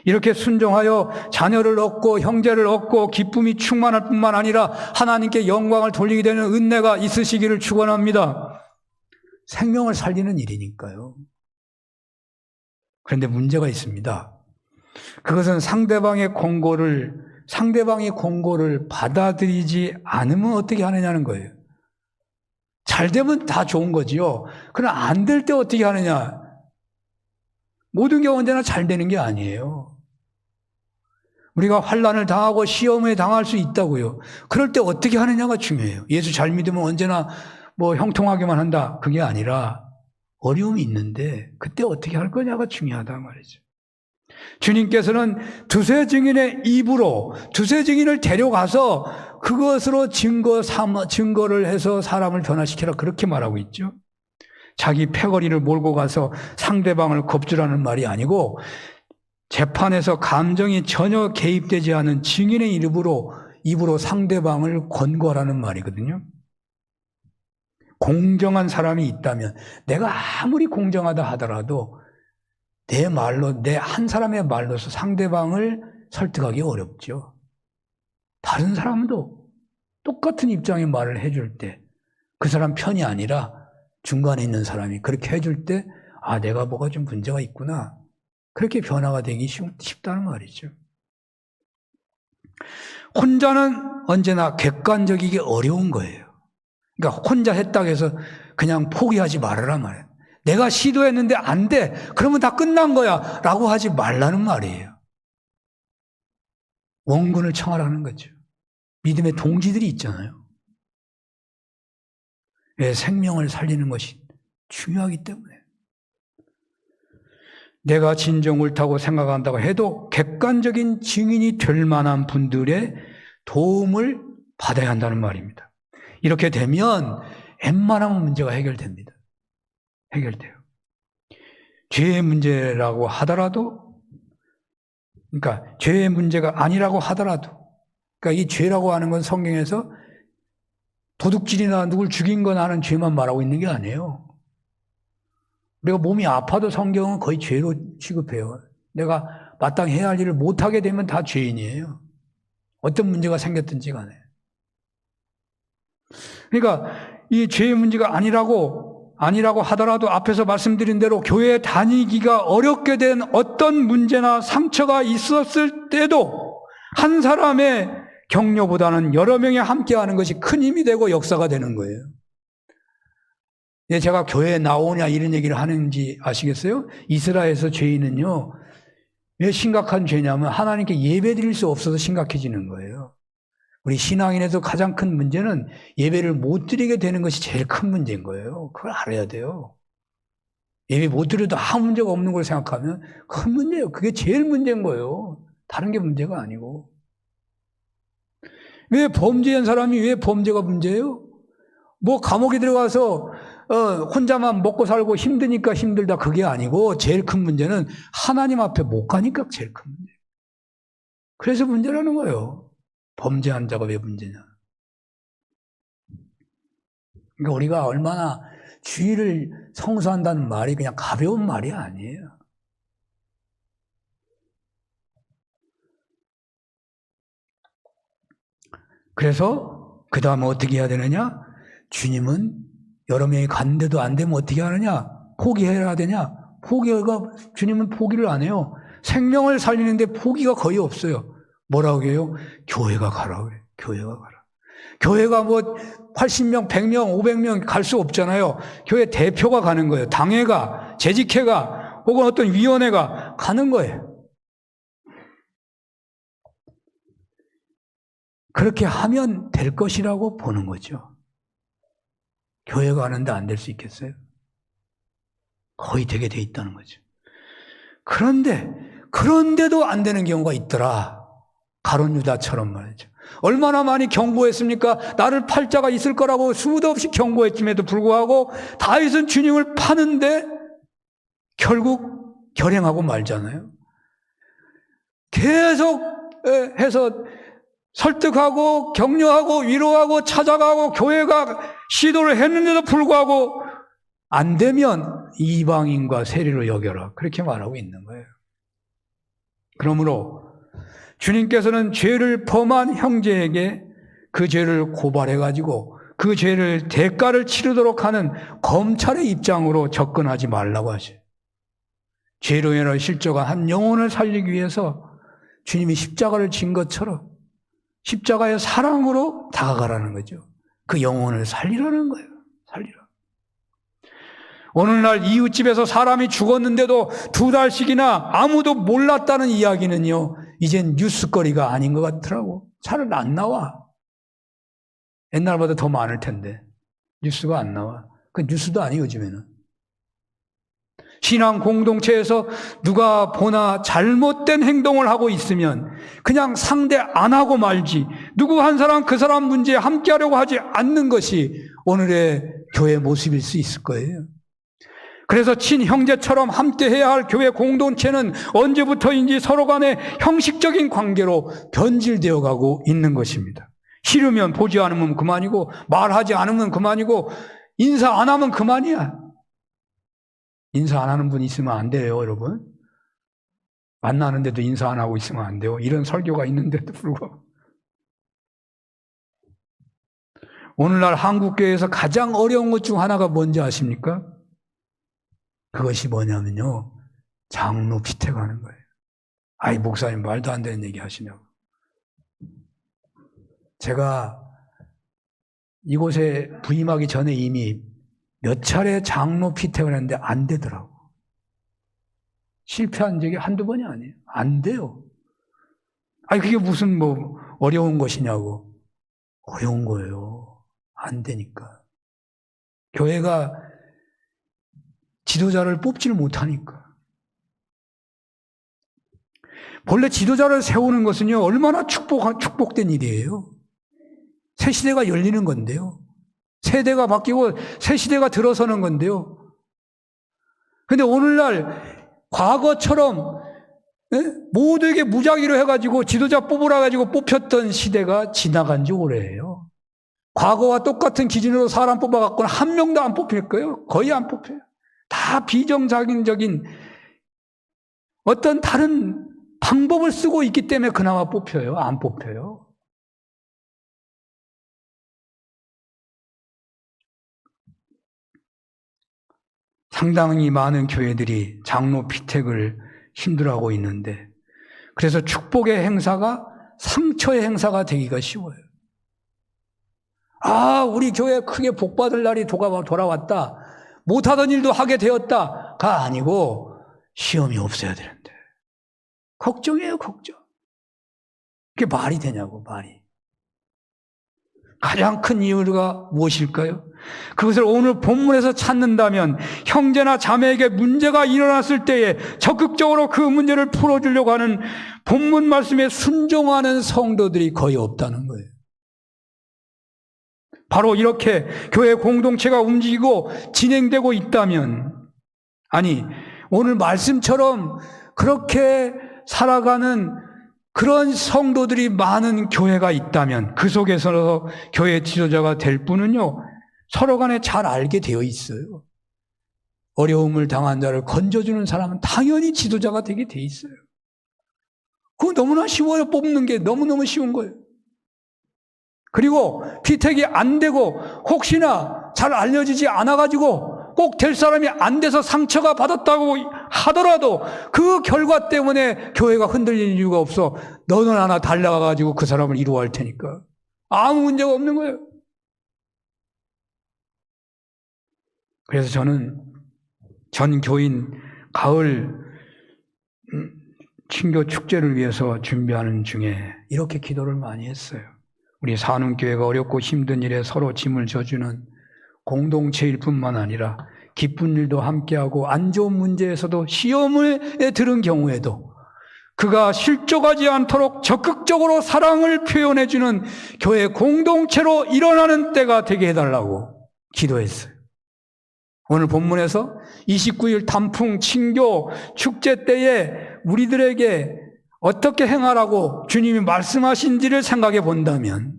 이렇게 순종하여 자녀를 얻고 형제를 얻고 기쁨이 충만할 뿐만 아니라 하나님께 영광을 돌리게 되는 은혜가 있으시기를 축원합니다. 생명을 살리는 일이니까요. 그런데 문제가 있습니다. 그것은 상대방이 공고를 받아들이지 않으면 어떻게 하느냐는 거예요. 잘 되면 다 좋은 거지요. 그러나 안 될 때 어떻게 하느냐. 모든 게 언제나 잘 되는 게 아니에요. 우리가 환난을 당하고 시험에 당할 수 있다고요. 그럴 때 어떻게 하느냐가 중요해요. 예수 잘 믿으면 언제나 형통하게만 한다, 그게 아니라 어려움이 있는데 그때 어떻게 할 거냐가 중요하다 말이죠. 주님께서는 두세 증인의 입으로 두세 증인을 데려가서 그것으로 증거를 해서 사람을 변화시키라, 그렇게 말하고 있죠. 자기 패거리를 몰고 가서 상대방을 겁주라는 말이 아니고, 재판에서 감정이 전혀 개입되지 않은 증인의 입으로 상대방을 권고하라는 말이거든요. 공정한 사람이 있다면, 내가 아무리 공정하다 하더라도 내 한 사람의 말로서 상대방을 설득하기 어렵죠. 다른 사람도 똑같은 입장의 말을 해줄 때 그 사람 편이 아니라 중간에 있는 사람이 그렇게 해줄 때, 내가 뭐가 좀 문제가 있구나, 그렇게 변화가 되기 쉽다는 말이죠. 혼자는 언제나 객관적이기 어려운 거예요. 그러니까 혼자 했다고 해서 그냥 포기하지 말아라 말이에요. 내가 시도했는데 안 돼, 그러면 다 끝난 거야 라고 하지 말라는 말이에요. 원군을 청하라는 거죠. 믿음의 동지들이 있잖아요. 왜? 생명을 살리는 것이 중요하기 때문에. 내가 진정 옳다고 생각한다고 해도 객관적인 증인이 될 만한 분들의 도움을 받아야 한다는 말입니다. 이렇게 되면 웬만한 문제가 해결됩니다. 해결돼요. 죄의 문제라고 하더라도, 그러니까 죄의 문제가 아니라고 하더라도, 그러니까 이 죄라고 하는 건 성경에서 도둑질이나 누굴 죽인 거나 하는 죄만 말하고 있는 게 아니에요. 우리가 몸이 아파도 성경은 거의 죄로 취급해요. 내가 마땅히 해야 할 일을 못하게 되면 다 죄인이에요. 어떤 문제가 생겼든지 간에. 그러니까 이 죄의 문제가 아니라고 하더라도 앞에서 말씀드린 대로 교회 다니기가 어렵게 된 어떤 문제나 상처가 있었을 때도 한 사람의 격려보다는 여러 명이 함께하는 것이 큰 힘이 되고 역사가 되는 거예요. 제가 교회에 나오냐 이런 얘기를 하는지 아시겠어요? 이스라엘에서 죄인은요, 왜 심각한 죄냐면 하나님께 예배드릴 수 없어서 심각해지는 거예요. 우리 신앙인에서 가장 큰 문제는 예배를 못 드리게 되는 것이 제일 큰 문제인 거예요. 그걸 알아야 돼요. 예배 못 드려도 아무 문제가 없는 걸 생각하면 큰 문제예요. 그게 제일 문제인 거예요. 다른 게 문제가 아니고. 왜 범죄한 사람이 왜 범죄가 문제예요? 뭐 감옥에 들어가서 혼자만 먹고 살고 힘드니까 힘들다 그게 아니고 제일 큰 문제는 하나님 앞에 못 가니까 제일 큰 문제예요. 그래서 문제라는 거예요. 범죄한 자가 왜 문제냐. 그러니까 우리가 얼마나 주의를 성수한다는 말이 그냥 가벼운 말이 아니에요. 그래서 그 다음에 어떻게 해야 되느냐? 주님은 여러 명이 갔는데도 안 되면 어떻게 하느냐? 포기해야 되냐? 주님은 포기를 안 해요. 생명을 살리는데 포기가 거의 없어요. 뭐라고 해요? 교회가 가라고 그래요. 교회가 가라. 교회가 뭐 80명, 100명, 500명 갈 수 없잖아요. 교회 대표가 가는 거예요. 당회가, 재직회가, 혹은 어떤 위원회가 가는 거예요. 그렇게 하면 될 것이라고 보는 거죠. 교회가 가는데 안 될 수 있겠어요? 거의 되게 돼 있다는 거죠. 그런데도 안 되는 경우가 있더라. 가룟 유다처럼 말이죠. 얼마나 많이 경고했습니까? 나를 팔 자가 있을 거라고 수도 없이 경고했음에도 불구하고 다윗은 주님을 파는데 결국 결행하고 말잖아요. 계속 해서 설득하고 격려하고 위로하고 찾아가고 교회가 시도를 했는데도 불구하고 안 되면 이방인과 세리로 여겨라. 그렇게 말하고 있는 거예요. 그러므로 주님께서는 죄를 범한 형제에게 그 죄를 고발해가지고 그 죄를 대가를 치르도록 하는 검찰의 입장으로 접근하지 말라고 하셔요. 죄로 인하여 실족한 한 영혼을 살리기 위해서 주님이 십자가를 진 것처럼 십자가의 사랑으로 다가가라는 거죠. 그 영혼을 살리라는 거예요. 살리라. 오늘날 이웃집에서 사람이 죽었는데도 2달씩이나 아무도 몰랐다는 이야기는요, 이젠 뉴스거리가 아닌 것 같더라고. 잘 안 나와. 옛날보다 더 많을 텐데 뉴스가 안 나와. 그 뉴스도 아니에요, 요즘에는. 신앙 공동체에서 누가 보나 잘못된 행동을 하고 있으면 그냥 상대 안 하고 말지, 누구 한 사람 그 사람 문제에 함께 하려고 하지 않는 것이 오늘의 교회 모습일 수 있을 거예요. 그래서 친형제처럼 함께 해야 할 교회 공동체는 언제부터인지 서로 간에 형식적인 관계로 변질되어 가고 있는 것입니다. 싫으면 보지 않으면 그만이고, 말하지 않으면 그만이고, 인사 안 하면 그만이야. 인사 안 하는 분 있으면 안 돼요, 여러분. 만나는데도 인사 안 하고 있으면 안 돼요. 이런 설교가 있는데도 불구하고. 오늘날 한국교회에서 가장 어려운 것 중 하나가 뭔지 아십니까? 그것이 뭐냐면요, 장로 피택하는 거예요. 아이, 목사님 말도 안 되는 얘기 하시냐고. 제가 이곳에 부임하기 전에 이미 몇 차례 장로 피택을 했는데 안 되더라고. 실패한 적이 한두 번이 아니에요. 안 돼요. 아니, 그게 무슨 어려운 것이냐고. 어려운 거예요. 안 되니까. 교회가 지도자를 뽑지를 못하니까. 본래 지도자를 세우는 것은요, 얼마나 축복된 일이에요. 새 시대가 열리는 건데요. 세대가 바뀌고 새 시대가 들어서는 건데요. 근데 오늘날 과거처럼 모두에게 무작위로 해가지고 지도자 뽑으라 가지고 뽑혔던 시대가 지나간 지 오래예요. 과거와 똑같은 기준으로 사람 뽑아갖고는 한 명도 안 뽑힐 거예요. 거의 안 뽑혀요. 다 비정상적인 어떤 다른 방법을 쓰고 있기 때문에 그나마 뽑혀요. 안 뽑혀요. 상당히 많은 교회들이 장로 피택을 힘들어하고 있는데, 그래서 축복의 행사가 상처의 행사가 되기가 쉬워요. 아, 우리 교회 크게 복받을 날이 돌아왔다. 못하던 일도 하게 되었다가 아니고 시험이 없어야 되는데. 걱정이에요, 걱정. 그게 말이 되냐고, 말이. 가장 큰 이유가 무엇일까요? 그것을 오늘 본문에서 찾는다면 형제나 자매에게 문제가 일어났을 때에 적극적으로 그 문제를 풀어주려고 하는 본문 말씀에 순종하는 성도들이 거의 없다는 거예요. 바로 이렇게 교회 공동체가 움직이고 진행되고 있다면, 아니, 오늘 말씀처럼 그렇게 살아가는 그런 성도들이 많은 교회가 있다면 그 속에서 교회 지도자가 될 분은요, 서로 간에 잘 알게 되어 있어요. 어려움을 당한 자를 건져주는 사람은 당연히 지도자가 되게 돼 있어요. 그거 너무나 쉬워요. 뽑는 게 너무너무 쉬운 거예요. 그리고 피택이 안 되고 혹시나 잘 알려지지 않아가지고 꼭 될 사람이 안 돼서 상처가 받았다고 하더라도 그 결과 때문에 교회가 흔들리는 이유가 없어. 너는 하나 달려가가지고 그 사람을 이루어할 테니까. 아무 문제가 없는 거예요. 그래서 저는 전 교인 가을 친교 축제를 위해서 준비하는 중에 이렇게 기도를 많이 했어요. 우리 산운교회가 어렵고 힘든 일에 서로 짐을 져주는 공동체일 뿐만 아니라 기쁜 일도 함께하고 안 좋은 문제에서도 시험에 들은 경우에도 그가 실족하지 않도록 적극적으로 사랑을 표현해주는 교회 공동체로 일어나는 때가 되게 해달라고 기도했어요. 오늘 본문에서 29일 단풍 친교 축제 때에 우리들에게 어떻게 행하라고 주님이 말씀하신지를 생각해 본다면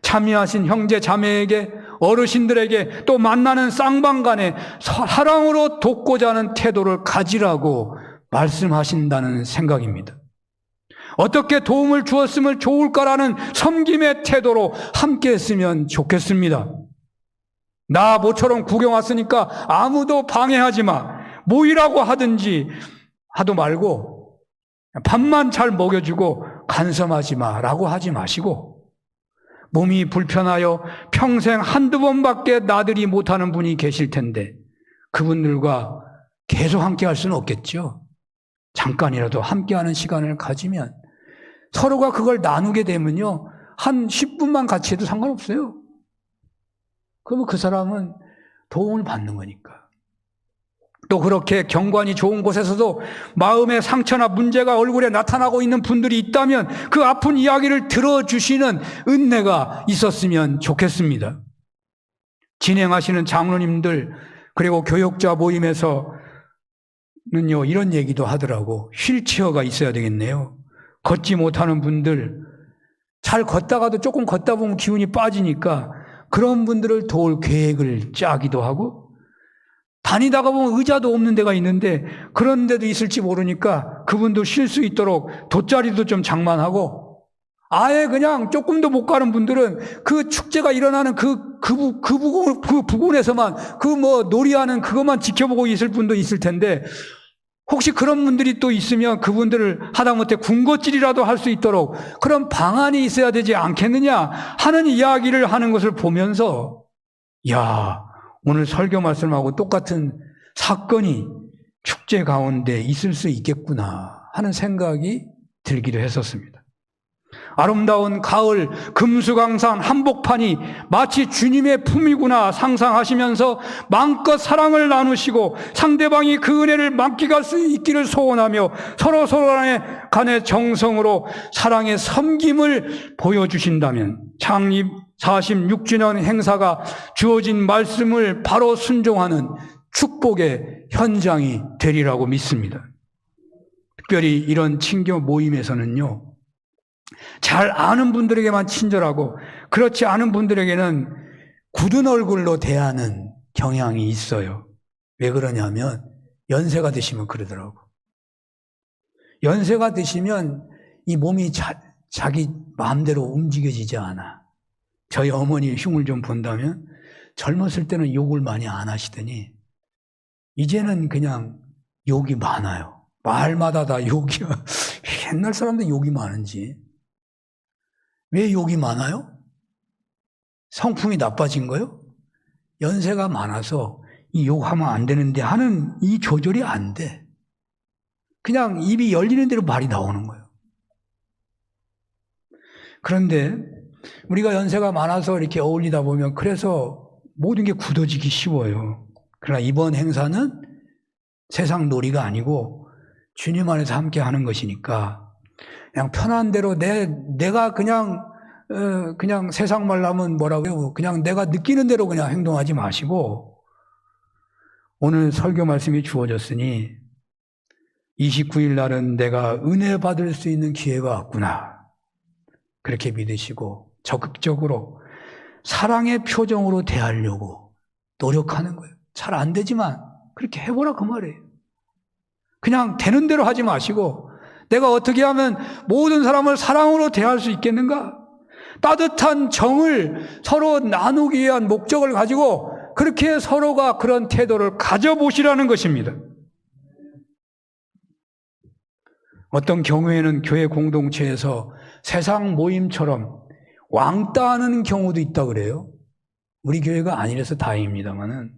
참여하신 형제 자매에게 어르신들에게 또 만나는 쌍방간에 사랑으로 돕고자 하는 태도를 가지라고 말씀하신다는 생각입니다. 어떻게 도움을 주었으면 좋을까라는 섬김의 태도로 함께 했으면 좋겠습니다. 나 모처럼 구경 왔으니까 아무도 방해하지 마. 모이라고 하든지 하도 말고 밥만 잘 먹여주고 간섭하지 마라고 하지 마시고, 몸이 불편하여 평생 한두 번밖에 나들이 못하는 분이 계실 텐데 그분들과 계속 함께 할 수는 없겠죠. 잠깐이라도 함께하는 시간을 가지면 서로가 그걸 나누게 되면요, 한 10분만 같이 해도 상관없어요. 그러면 그 사람은 도움을 받는 거니까. 또 그렇게 경관이 좋은 곳에서도 마음의 상처나 문제가 얼굴에 나타나고 있는 분들이 있다면 그 아픈 이야기를 들어주시는 은혜가 있었으면 좋겠습니다. 진행하시는 장로님들 그리고 교역자 모임에서는요, 이런 얘기도 하더라고. 휠체어가 있어야 되겠네요. 걷지 못하는 분들, 잘 걷다가도 조금 걷다 보면 기운이 빠지니까 그런 분들을 도울 계획을 짜기도 하고, 다니다가 보면 의자도 없는 데가 있는데 그런 데도 있을지 모르니까 그분도 쉴 수 있도록 돗자리도 좀 장만하고, 아예 그냥 조금도 못 가는 분들은 그 축제가 일어나는 그 부근에서만 놀이하는 그것만 지켜보고 있을 분도 있을 텐데, 혹시 그런 분들이 또 있으면 그분들을 하다못해 군것질이라도 할 수 있도록 그런 방안이 있어야 되지 않겠느냐 하는 이야기를 하는 것을 보면서, 야, 오늘 설교 말씀하고 똑같은 사건이 축제 가운데 있을 수 있겠구나 하는 생각이 들기도 했었습니다. 아름다운 가을 금수강산 한복판이 마치 주님의 품이구나 상상하시면서 마음껏 사랑을 나누시고 상대방이 그 은혜를 만끽할 수 있기를 소원하며 서로 간의 정성으로 사랑의 섬김을 보여주신다면 창립 46주년 행사가 주어진 말씀을 바로 순종하는 축복의 현장이 되리라고 믿습니다. 특별히 이런 친교 모임에서는요, 잘 아는 분들에게만 친절하고 그렇지 않은 분들에게는 굳은 얼굴로 대하는 경향이 있어요. 왜 그러냐면 연세가 드시면 그러더라고. 연세가 드시면 이 몸이 자기 마음대로 움직여지지 않아. 저희 어머니 흉을 좀 본다면 젊었을 때는 욕을 많이 안 하시더니 이제는 그냥 욕이 많아요. 말마다 다 욕이야. 옛날 사람들 욕이 많은지. 왜 욕이 많아요? 성품이 나빠진 거요? 연세가 많아서 이 욕하면 안 되는데 하는 이 조절이 안 돼. 그냥 입이 열리는 대로 말이 나오는 거예요. 그런데 우리가 연세가 많아서 이렇게 어울리다 보면 그래서 모든 게 굳어지기 쉬워요. 그러나 이번 행사는 세상 놀이가 아니고 주님 안에서 함께 하는 것이니까 그냥 편한 대로 내가 그냥 세상 말 하면 뭐라고요? 그냥 내가 느끼는 대로 그냥 행동하지 마시고 오늘 설교 말씀이 주어졌으니 29일 날은 내가 은혜 받을 수 있는 기회가 왔구나. 그렇게 믿으시고 적극적으로 사랑의 표정으로 대하려고 노력하는 거예요. 잘 안 되지만 그렇게 해보라 그 말이에요. 그냥 되는 대로 하지 마시고 내가 어떻게 하면 모든 사람을 사랑으로 대할 수 있겠는가? 따뜻한 정을 서로 나누기 위한 목적을 가지고 그렇게 서로가 그런 태도를 가져보시라는 것입니다. 어떤 경우에는 교회 공동체에서 세상 모임처럼 왕따하는 경우도 있다 그래요. 우리 교회가 아니라서 다행입니다만은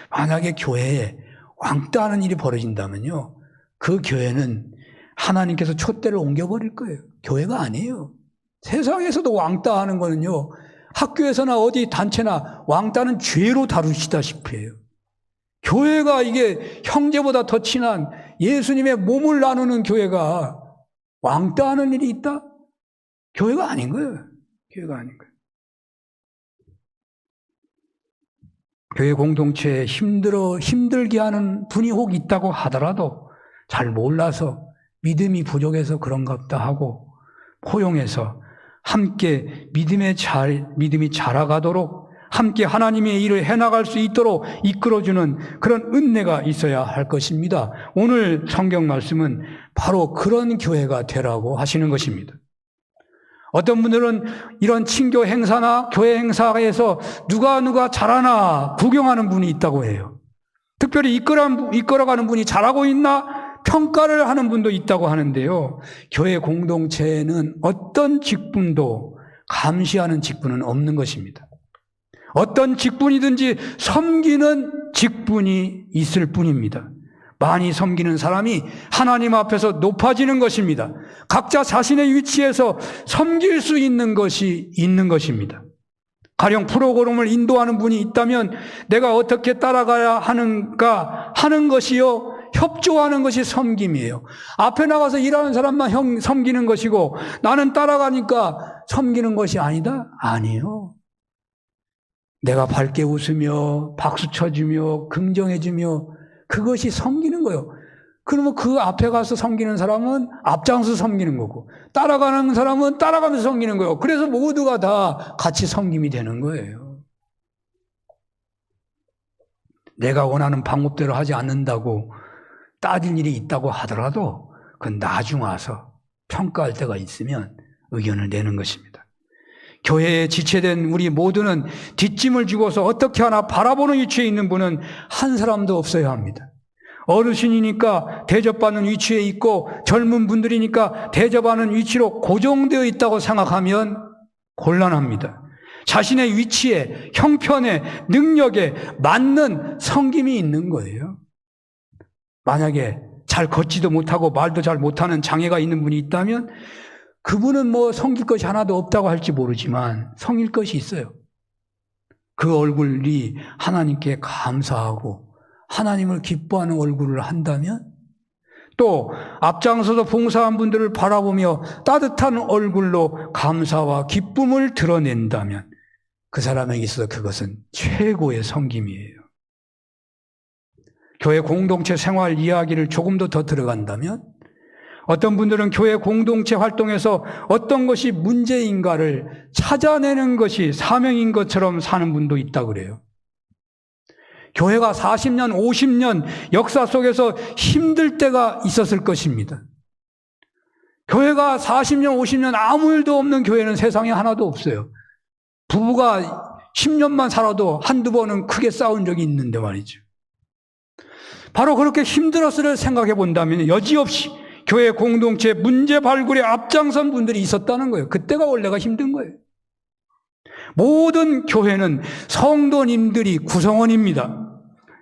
만약에 교회에 왕따하는 일이 벌어진다면요, 그 교회는 하나님께서 촛대를 옮겨버릴 거예요. 교회가 아니에요. 세상에서도 왕따하는 거는요, 학교에서나 어디 단체나 왕따는 죄로 다루시다시피 해요. 교회가 이게 형제보다 더 친한 예수님의 몸을 나누는 교회가 왕따하는 일이 있다? 교회가 아닌 거예요. 교회가 아닌 거예요. 교회 공동체에 힘들게 하는 분이 혹 있다고 하더라도 잘 몰라서 믿음이 부족해서 그런가 보다 하고 포용해서 함께 믿음이 자라가도록 함께 하나님의 일을 해나갈 수 있도록 이끌어주는 그런 은혜가 있어야 할 것입니다. 오늘 성경 말씀은 바로 그런 교회가 되라고 하시는 것입니다. 어떤 분들은 이런 친교 행사나 교회 행사에서 누가 잘하나 구경하는 분이 있다고 해요. 특별히 이끌어가는 분이 잘하고 있나 평가를 하는 분도 있다고 하는데요. 교회 공동체에는 어떤 직분도 감시하는 직분은 없는 것입니다. 어떤 직분이든지 섬기는 직분이 있을 뿐입니다. 많이 섬기는 사람이 하나님 앞에서 높아지는 것입니다. 각자 자신의 위치에서 섬길 수 있는 것이 있는 것입니다. 가령 프로그램을 인도하는 분이 있다면 내가 어떻게 따라가야 하는가 하는 것이요, 협조하는 것이 섬김이에요. 앞에 나가서 일하는 사람만 섬기는 것이고 나는 따라가니까 섬기는 것이 아니다? 아니에요. 내가 밝게 웃으며 박수 쳐주며 긍정해주며 그것이 섬기는 거예요. 그러면 그 앞에 가서 섬기는 사람은 앞장서 섬기는 거고 따라가는 사람은 따라가면서 섬기는 거예요. 그래서 모두가 다 같이 섬김이 되는 거예요. 내가 원하는 방법대로 하지 않는다고 따질 일이 있다고 하더라도 그건 나중 와서 평가할 때가 있으면 의견을 내는 것입니다. 교회에 지체된 우리 모두는 뒷짐을 지고서 어떻게 하나 바라보는 위치에 있는 분은 한 사람도 없어야 합니다. 어르신이니까 대접받는 위치에 있고 젊은 분들이니까 대접하는 위치로 고정되어 있다고 생각하면 곤란합니다. 자신의 위치에, 형편에, 능력에 맞는 섬김이 있는 거예요. 만약에 잘 걷지도 못하고 말도 잘 못하는 장애가 있는 분이 있다면 그분은 뭐 섬길 것이 하나도 없다고 할지 모르지만 섬길 것이 있어요. 그 얼굴이 하나님께 감사하고 하나님을 기뻐하는 얼굴을 한다면, 또 앞장서서 봉사한 분들을 바라보며 따뜻한 얼굴로 감사와 기쁨을 드러낸다면 그 사람에게 있어서 그것은 최고의 섬김이에요. 교회 공동체 생활 이야기를 조금 더 들어간다면, 어떤 분들은 교회 공동체 활동에서 어떤 것이 문제인가를 찾아내는 것이 사명인 것처럼 사는 분도 있다고 그래요. 교회가 40년, 50년 역사 속에서 힘들 때가 있었을 것입니다. 교회가 40년, 50년 아무 일도 없는 교회는 세상에 하나도 없어요. 부부가 10년만 살아도 한두 번은 크게 싸운 적이 있는데 말이죠. 바로 그렇게 힘들었을 생각해 본다면 여지없이 교회 공동체 문제 발굴에 앞장선 분들이 있었다는 거예요. 그때가 원래가 힘든 거예요. 모든 교회는 성도님들이 구성원입니다.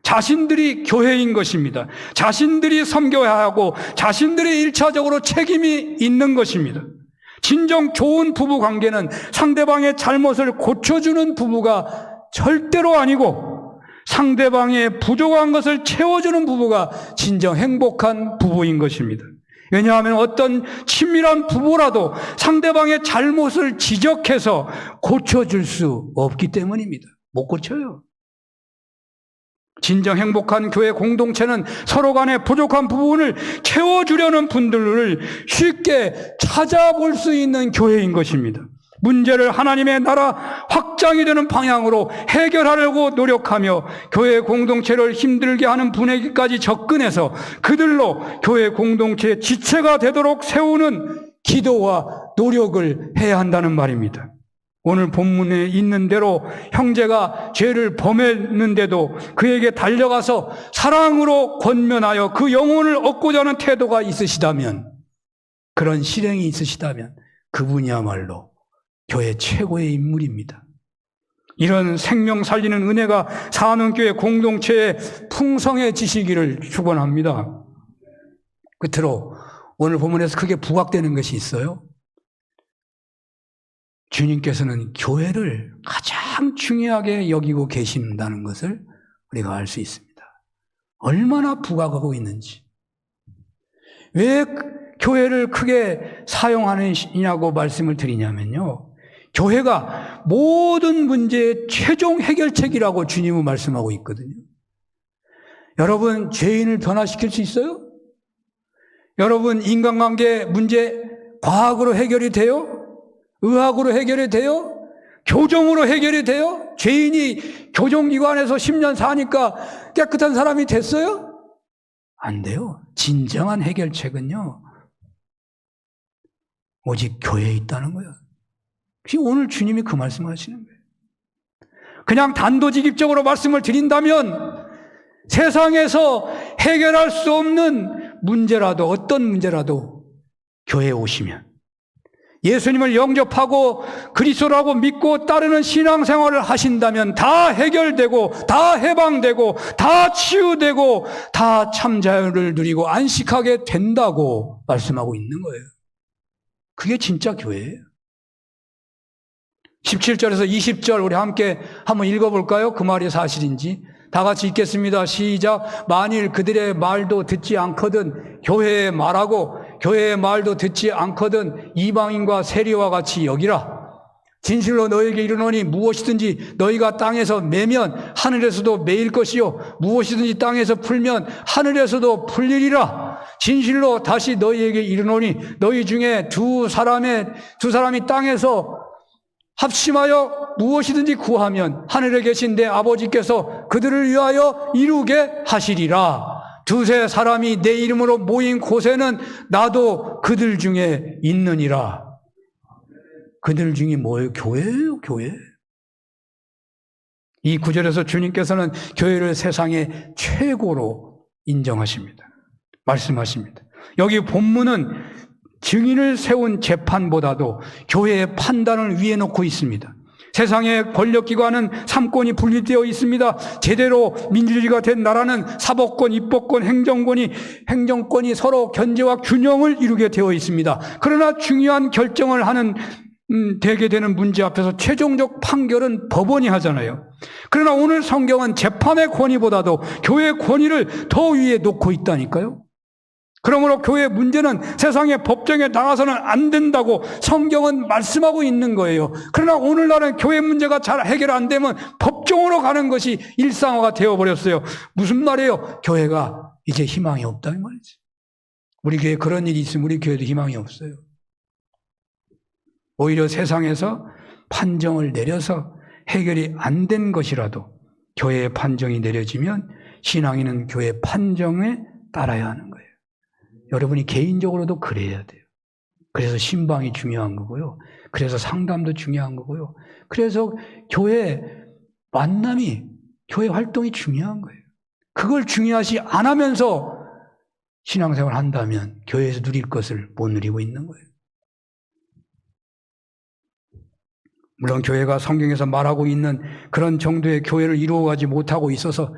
자신들이 교회인 것입니다. 자신들이 섬겨야 하고 자신들이 일차적으로 책임이 있는 것입니다. 진정 좋은 부부 관계는 상대방의 잘못을 고쳐주는 부부가 절대로 아니고 상대방의 부족한 것을 채워주는 부부가 진정 행복한 부부인 것입니다. 왜냐하면 어떤 친밀한 부부라도 상대방의 잘못을 지적해서 고쳐줄 수 없기 때문입니다. 못 고쳐요. 진정 행복한 교회 공동체는 서로 간의 부족한 부분을 채워주려는 분들을 쉽게 찾아볼 수 있는 교회인 것입니다. 문제를 하나님의 나라 확장이 되는 방향으로 해결하려고 노력하며 교회 공동체를 힘들게 하는 분에게까지 접근해서 그들로 교회 공동체의 지체가 되도록 세우는 기도와 노력을 해야 한다는 말입니다. 오늘 본문에 있는 대로 형제가 죄를 범했는데도 그에게 달려가서 사랑으로 권면하여 그 영혼을 얻고자 하는 태도가 있으시다면, 그런 실행이 있으시다면 그분이야말로 교회 최고의 인물입니다. 이런 생명 살리는 은혜가 사는교회 공동체에 풍성해지시기를 축원합니다. 끝으로 오늘 본문에서 크게 부각되는 것이 있어요. 주님께서는 교회를 가장 중요하게 여기고 계신다는 것을 우리가 알 수 있습니다. 얼마나 부각하고 있는지. 왜 교회를 크게 사용하느냐고 말씀을 드리냐면요, 교회가 모든 문제의 최종 해결책이라고 주님은 말씀하고 있거든요. 여러분, 죄인을 변화시킬 수 있어요? 여러분, 인간관계 문제 과학으로 해결이 돼요? 의학으로 해결이 돼요? 교정으로 해결이 돼요? 죄인이 교정기관에서 10년 사니까 깨끗한 사람이 됐어요? 안 돼요. 진정한 해결책은요, 오직 교회에 있다는 거예요. 오늘 주님이 그 말씀하시는 거예요. 그냥 단도직입적으로 말씀을 드린다면 세상에서 해결할 수 없는 문제라도, 어떤 문제라도 교회에 오시면, 예수님을 영접하고 그리스도라고 믿고 따르는 신앙생활을 하신다면 다 해결되고 다 해방되고 다 치유되고 다 참자유를 누리고 안식하게 된다고 말씀하고 있는 거예요. 그게 진짜 교회예요. 17절에서 20절 우리 함께 한번 읽어볼까요? 그 말이 사실인지. 다 같이 읽겠습니다. 시작. 만일 그들의 말도 듣지 않거든 교회에 말하고 교회의 말도 듣지 않거든 이방인과 세리와 같이 여기라. 진실로 너에게 이르노니 무엇이든지 너희가 땅에서 매면 하늘에서도 매일 것이요 무엇이든지 땅에서 풀면 하늘에서도 풀리리라. 진실로 다시 너희에게 이르노니 너희 중에 두 사람이 땅에서 합심하여 무엇이든지 구하면 하늘에 계신 내 아버지께서 그들을 위하여 이루게 하시리라. 두세 사람이 내 이름으로 모인 곳에는 나도 그들 중에 있느니라. 그들 중에 뭐예요? 교회예요, 교회. 이 구절에서 주님께서는 교회를 세상의 최고로 인정하십니다. 말씀하십니다. 여기 본문은 증인을 세운 재판보다도 교회의 판단을 위에 놓고 있습니다. 세상의 권력기관은 삼권이 분립되어 있습니다. 제대로 민주주의가 된 나라는 사법권, 입법권, 행정권이 서로 견제와 균형을 이루게 되어 있습니다. 그러나 중요한 결정을 하는 되게 되는 문제 앞에서 최종적 판결은 법원이 하잖아요. 그러나 오늘 성경은 재판의 권위보다도 교회의 권위를 더 위에 놓고 있다니까요. 그러므로 교회의 문제는 세상의 법정에 나가서는 안 된다고 성경은 말씀하고 있는 거예요. 그러나 오늘날은 교회 문제가 잘 해결 안 되면 법정으로 가는 것이 일상화가 되어버렸어요. 무슨 말이에요? 교회가 이제 희망이 없다는 말이지. 우리 교회에 그런 일이 있으면 우리 교회도 희망이 없어요. 오히려 세상에서 판정을 내려서 해결이 안 된 것이라도 교회의 판정이 내려지면 신앙인은 교회의 판정에 따라야 하는 거예요. 여러분이 개인적으로도 그래야 돼요. 그래서 신방이 중요한 거고요. 그래서 상담도 중요한 거고요. 그래서 교회 만남이, 교회 활동이 중요한 거예요. 그걸 중요하지 안 하면서 신앙생활을 한다면 교회에서 누릴 것을 못 누리고 있는 거예요. 물론 교회가 성경에서 말하고 있는 그런 정도의 교회를 이루어가지 못하고 있어서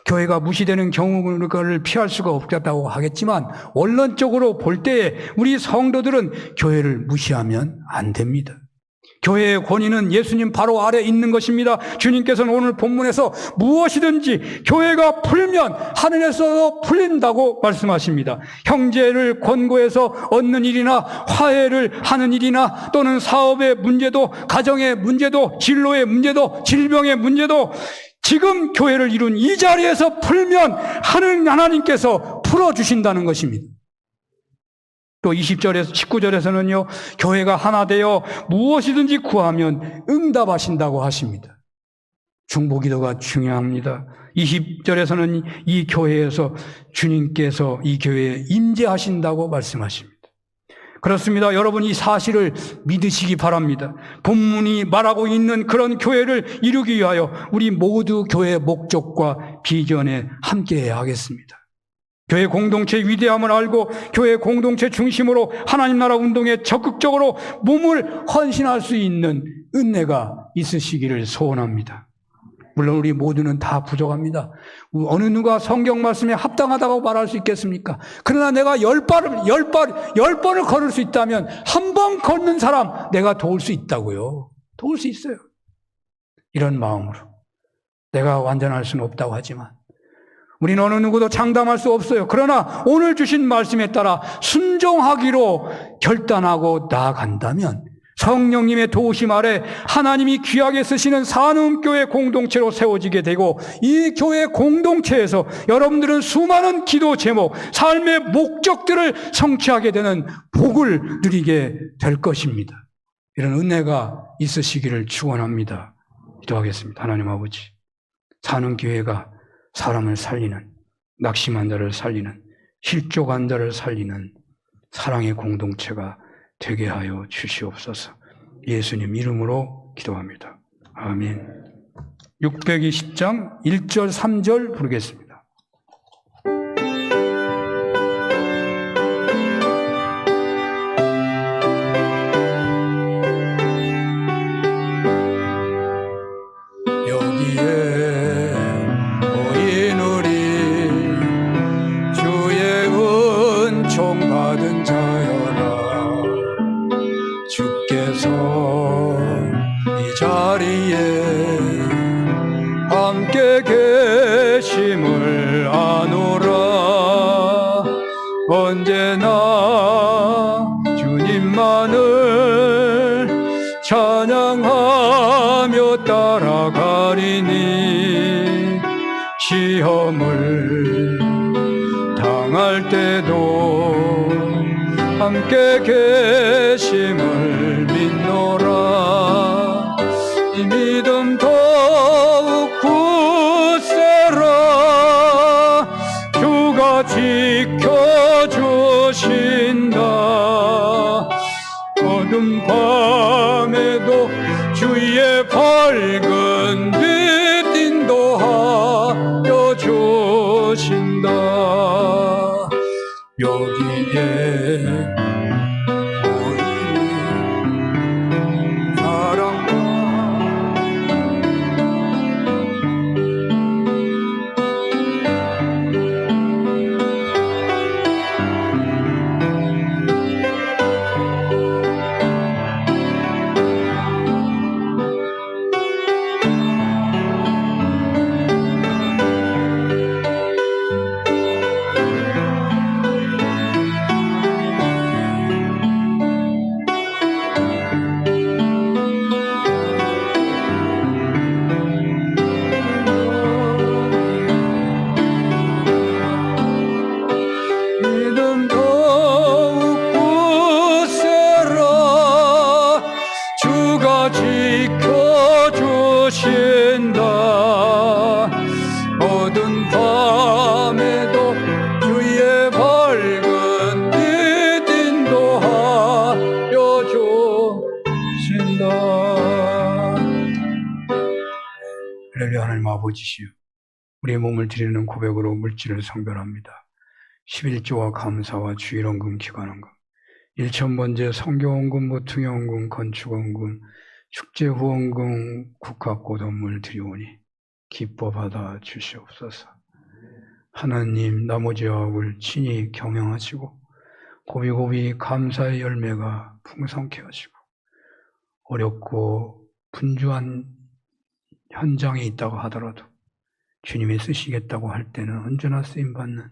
교회가 무시되는 경우를 피할 수가 없겠다고 하겠지만 원론적으로 볼 때에 우리 성도들은 교회를 무시하면 안 됩니다. 교회의 권위는 예수님 바로 아래 있는 것입니다. 주님께서는 오늘 본문에서 무엇이든지 교회가 풀면 하늘에서 풀린다고 말씀하십니다. 형제를 권고해서 얻는 일이나 화해를 하는 일이나 또는 사업의 문제도, 가정의 문제도, 진로의 문제도, 질병의 문제도 지금 교회를 이룬 이 자리에서 풀면 하나님께서 풀어주신다는 것입니다. 또 20절에서 19절에서는요. 교회가 하나 되어 무엇이든지 구하면 응답하신다고 하십니다. 중보기도가 중요합니다. 20절에서는 이 교회에서 주님께서 이 교회에 임재하신다고 말씀하십니다. 그렇습니다. 여러분 이 사실을 믿으시기 바랍니다. 본문이 말하고 있는 그런 교회를 이루기 위하여 우리 모두 교회의 목적과 비전에 함께해야 하겠습니다. 교회 공동체의 위대함을 알고 교회 공동체 중심으로 하나님 나라 운동에 적극적으로 몸을 헌신할 수 있는 은혜가 있으시기를 소원합니다. 물론 우리 모두는 다 부족합니다. 어느 누가 성경 말씀에 합당하다고 말할 수 있겠습니까? 그러나 내가 10번을 걸을 수 있다면 한 번 걷는 사람 내가 도울 수 있다고요. 도울 수 있어요. 이런 마음으로. 내가 완전할 수는 없다고 하지만 우리는 어느 누구도 장담할 수 없어요. 그러나 오늘 주신 말씀에 따라 순종하기로 결단하고 나아간다면 성령님의 도우심 아래 하나님이 귀하게 쓰시는 산음교회 공동체로 세워지게 되고 이 교회 공동체에서 여러분들은 수많은 기도 제목, 삶의 목적들을 성취하게 되는 복을 누리게 될 것입니다. 이런 은혜가 있으시기를 축원합니다. 기도하겠습니다. 하나님 아버지, 산음교회가 사람을 살리는, 낙심한 자를 살리는, 실족한 자를 살리는 사랑의 공동체가 되게 하여 주시옵소서. 예수님 이름으로 기도합니다. 아멘. 620장 1절 3절 부르겠습니다. 계심을 아노라. 언제나 주님만을 찬양하며 따라가리니 시험을 당할 때도 함께 계심을 믿노라. 이 믿음 더욱 굳세라. 주가 지켜주신다. 어둠 밤에도 주의 밝은 빛 인도하여 주신다. 여기에 모이는 사랑과 아버지시여 우리의 몸을 드리는 고백으로 물질을 성별합니다. 11조와 감사와 주일원금, 기관원금, 일천번제, 성교원금, 모퉁이원금, 건축원금, 축제후원금, 국학고던물 드리오니 기뻐 받아 주시옵소서. 하나님, 나머지 아홉을 친히 경영하시고 고비고비 감사의 열매가 풍성케 하시고 어렵고 분주한 현장에 있다고 하더라도 주님이 쓰시겠다고 할 때는 언제나 쓰임받는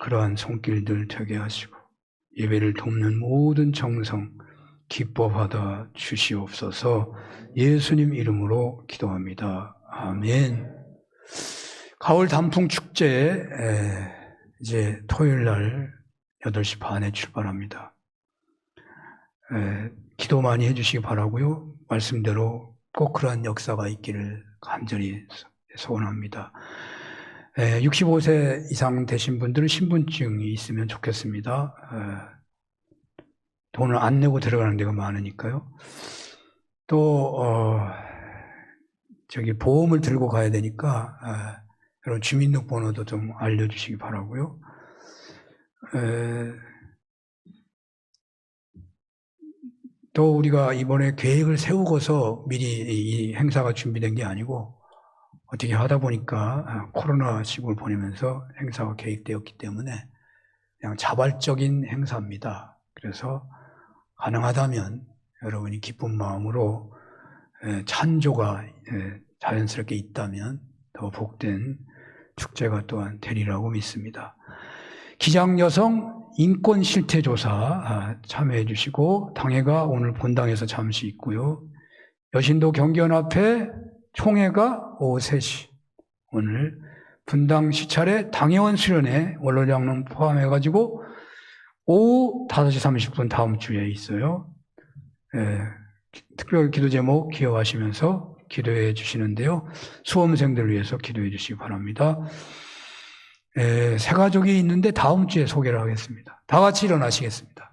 그러한 손길들 되게 하시고 예배를 돕는 모든 정성 기뻐 받아 주시옵소서. 예수님 이름으로 기도합니다. 아멘. 가을 단풍 축제 이제 토요일 날 8시 반에 출발합니다. 기도 많이 해주시기 바라고요. 말씀대로 꼭 그러한 역사가 있기를 간절히 소원합니다. 65세 이상 되신 분들은 신분증이 있으면 좋겠습니다. 돈을 안 내고 들어가는 데가 많으니까요. 또 보험을 들고 가야 되니까 여러분 주민등록번호도 좀 알려주시기 바라고요. 또 우리가 이번에 계획을 세우고서 미리 이 행사가 준비된 게 아니고 어떻게 하다 보니까 코로나 시국을 보내면서 행사가 계획되었기 때문에 그냥 자발적인 행사입니다. 그래서 가능하다면 여러분이 기쁜 마음으로 찬조가 자연스럽게 있다면 더 복된 축제가 또한 되리라고 믿습니다. 기장여성 인권실태조사 참여해 주시고 당회가 오늘 본당에서 잠시 있고요. 여신도 경기연합회 총회가 오후 3시 오늘 분당 시찰에 당회원 수련회 원로장로 포함해가지고 오후 5시 30분 다음 주에 있어요. 특별 기도 제목 기억하시면서 기도해 주시는데요. 수험생들을 위해서 기도해 주시기 바랍니다. 세 가족이 있는데 다음 주에 소개를 하겠습니다. 다 같이 일어나시겠습니다.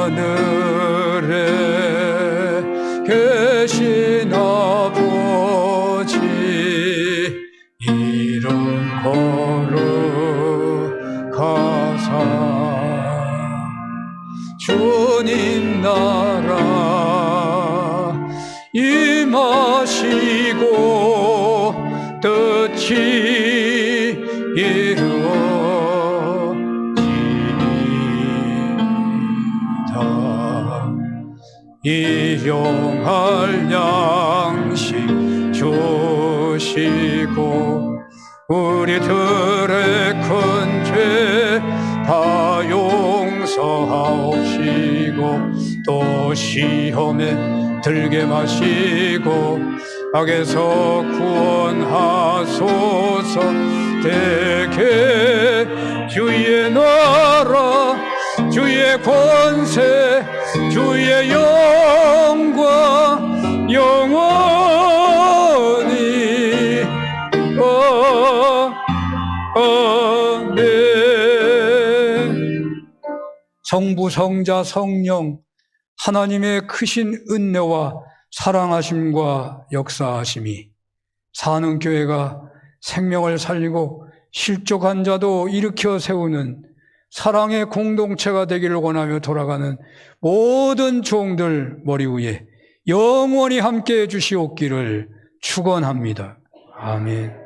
하늘에 계신 아버지 이름 거룩하사 주님 나라 임하시고 뜻이 일용할 양식 주시고 우리들의 큰 죄 다 용서하옵시고 또 시험에 들게 마시고 악에서 구원하소서. 대개 주의 나라 주의 권세 주의 영광 영원히 아멘. 성부 성자 성령 하나님의 크신 은혜와 사랑하심과 역사하심이 사는 교회가 생명을 살리고 실족한 자도 일으켜 세우는 사랑의 공동체가 되기를 원하며 돌아가는 모든 종들 머리 위에 영원히 함께해 주시옵기를 축원합니다. 아멘.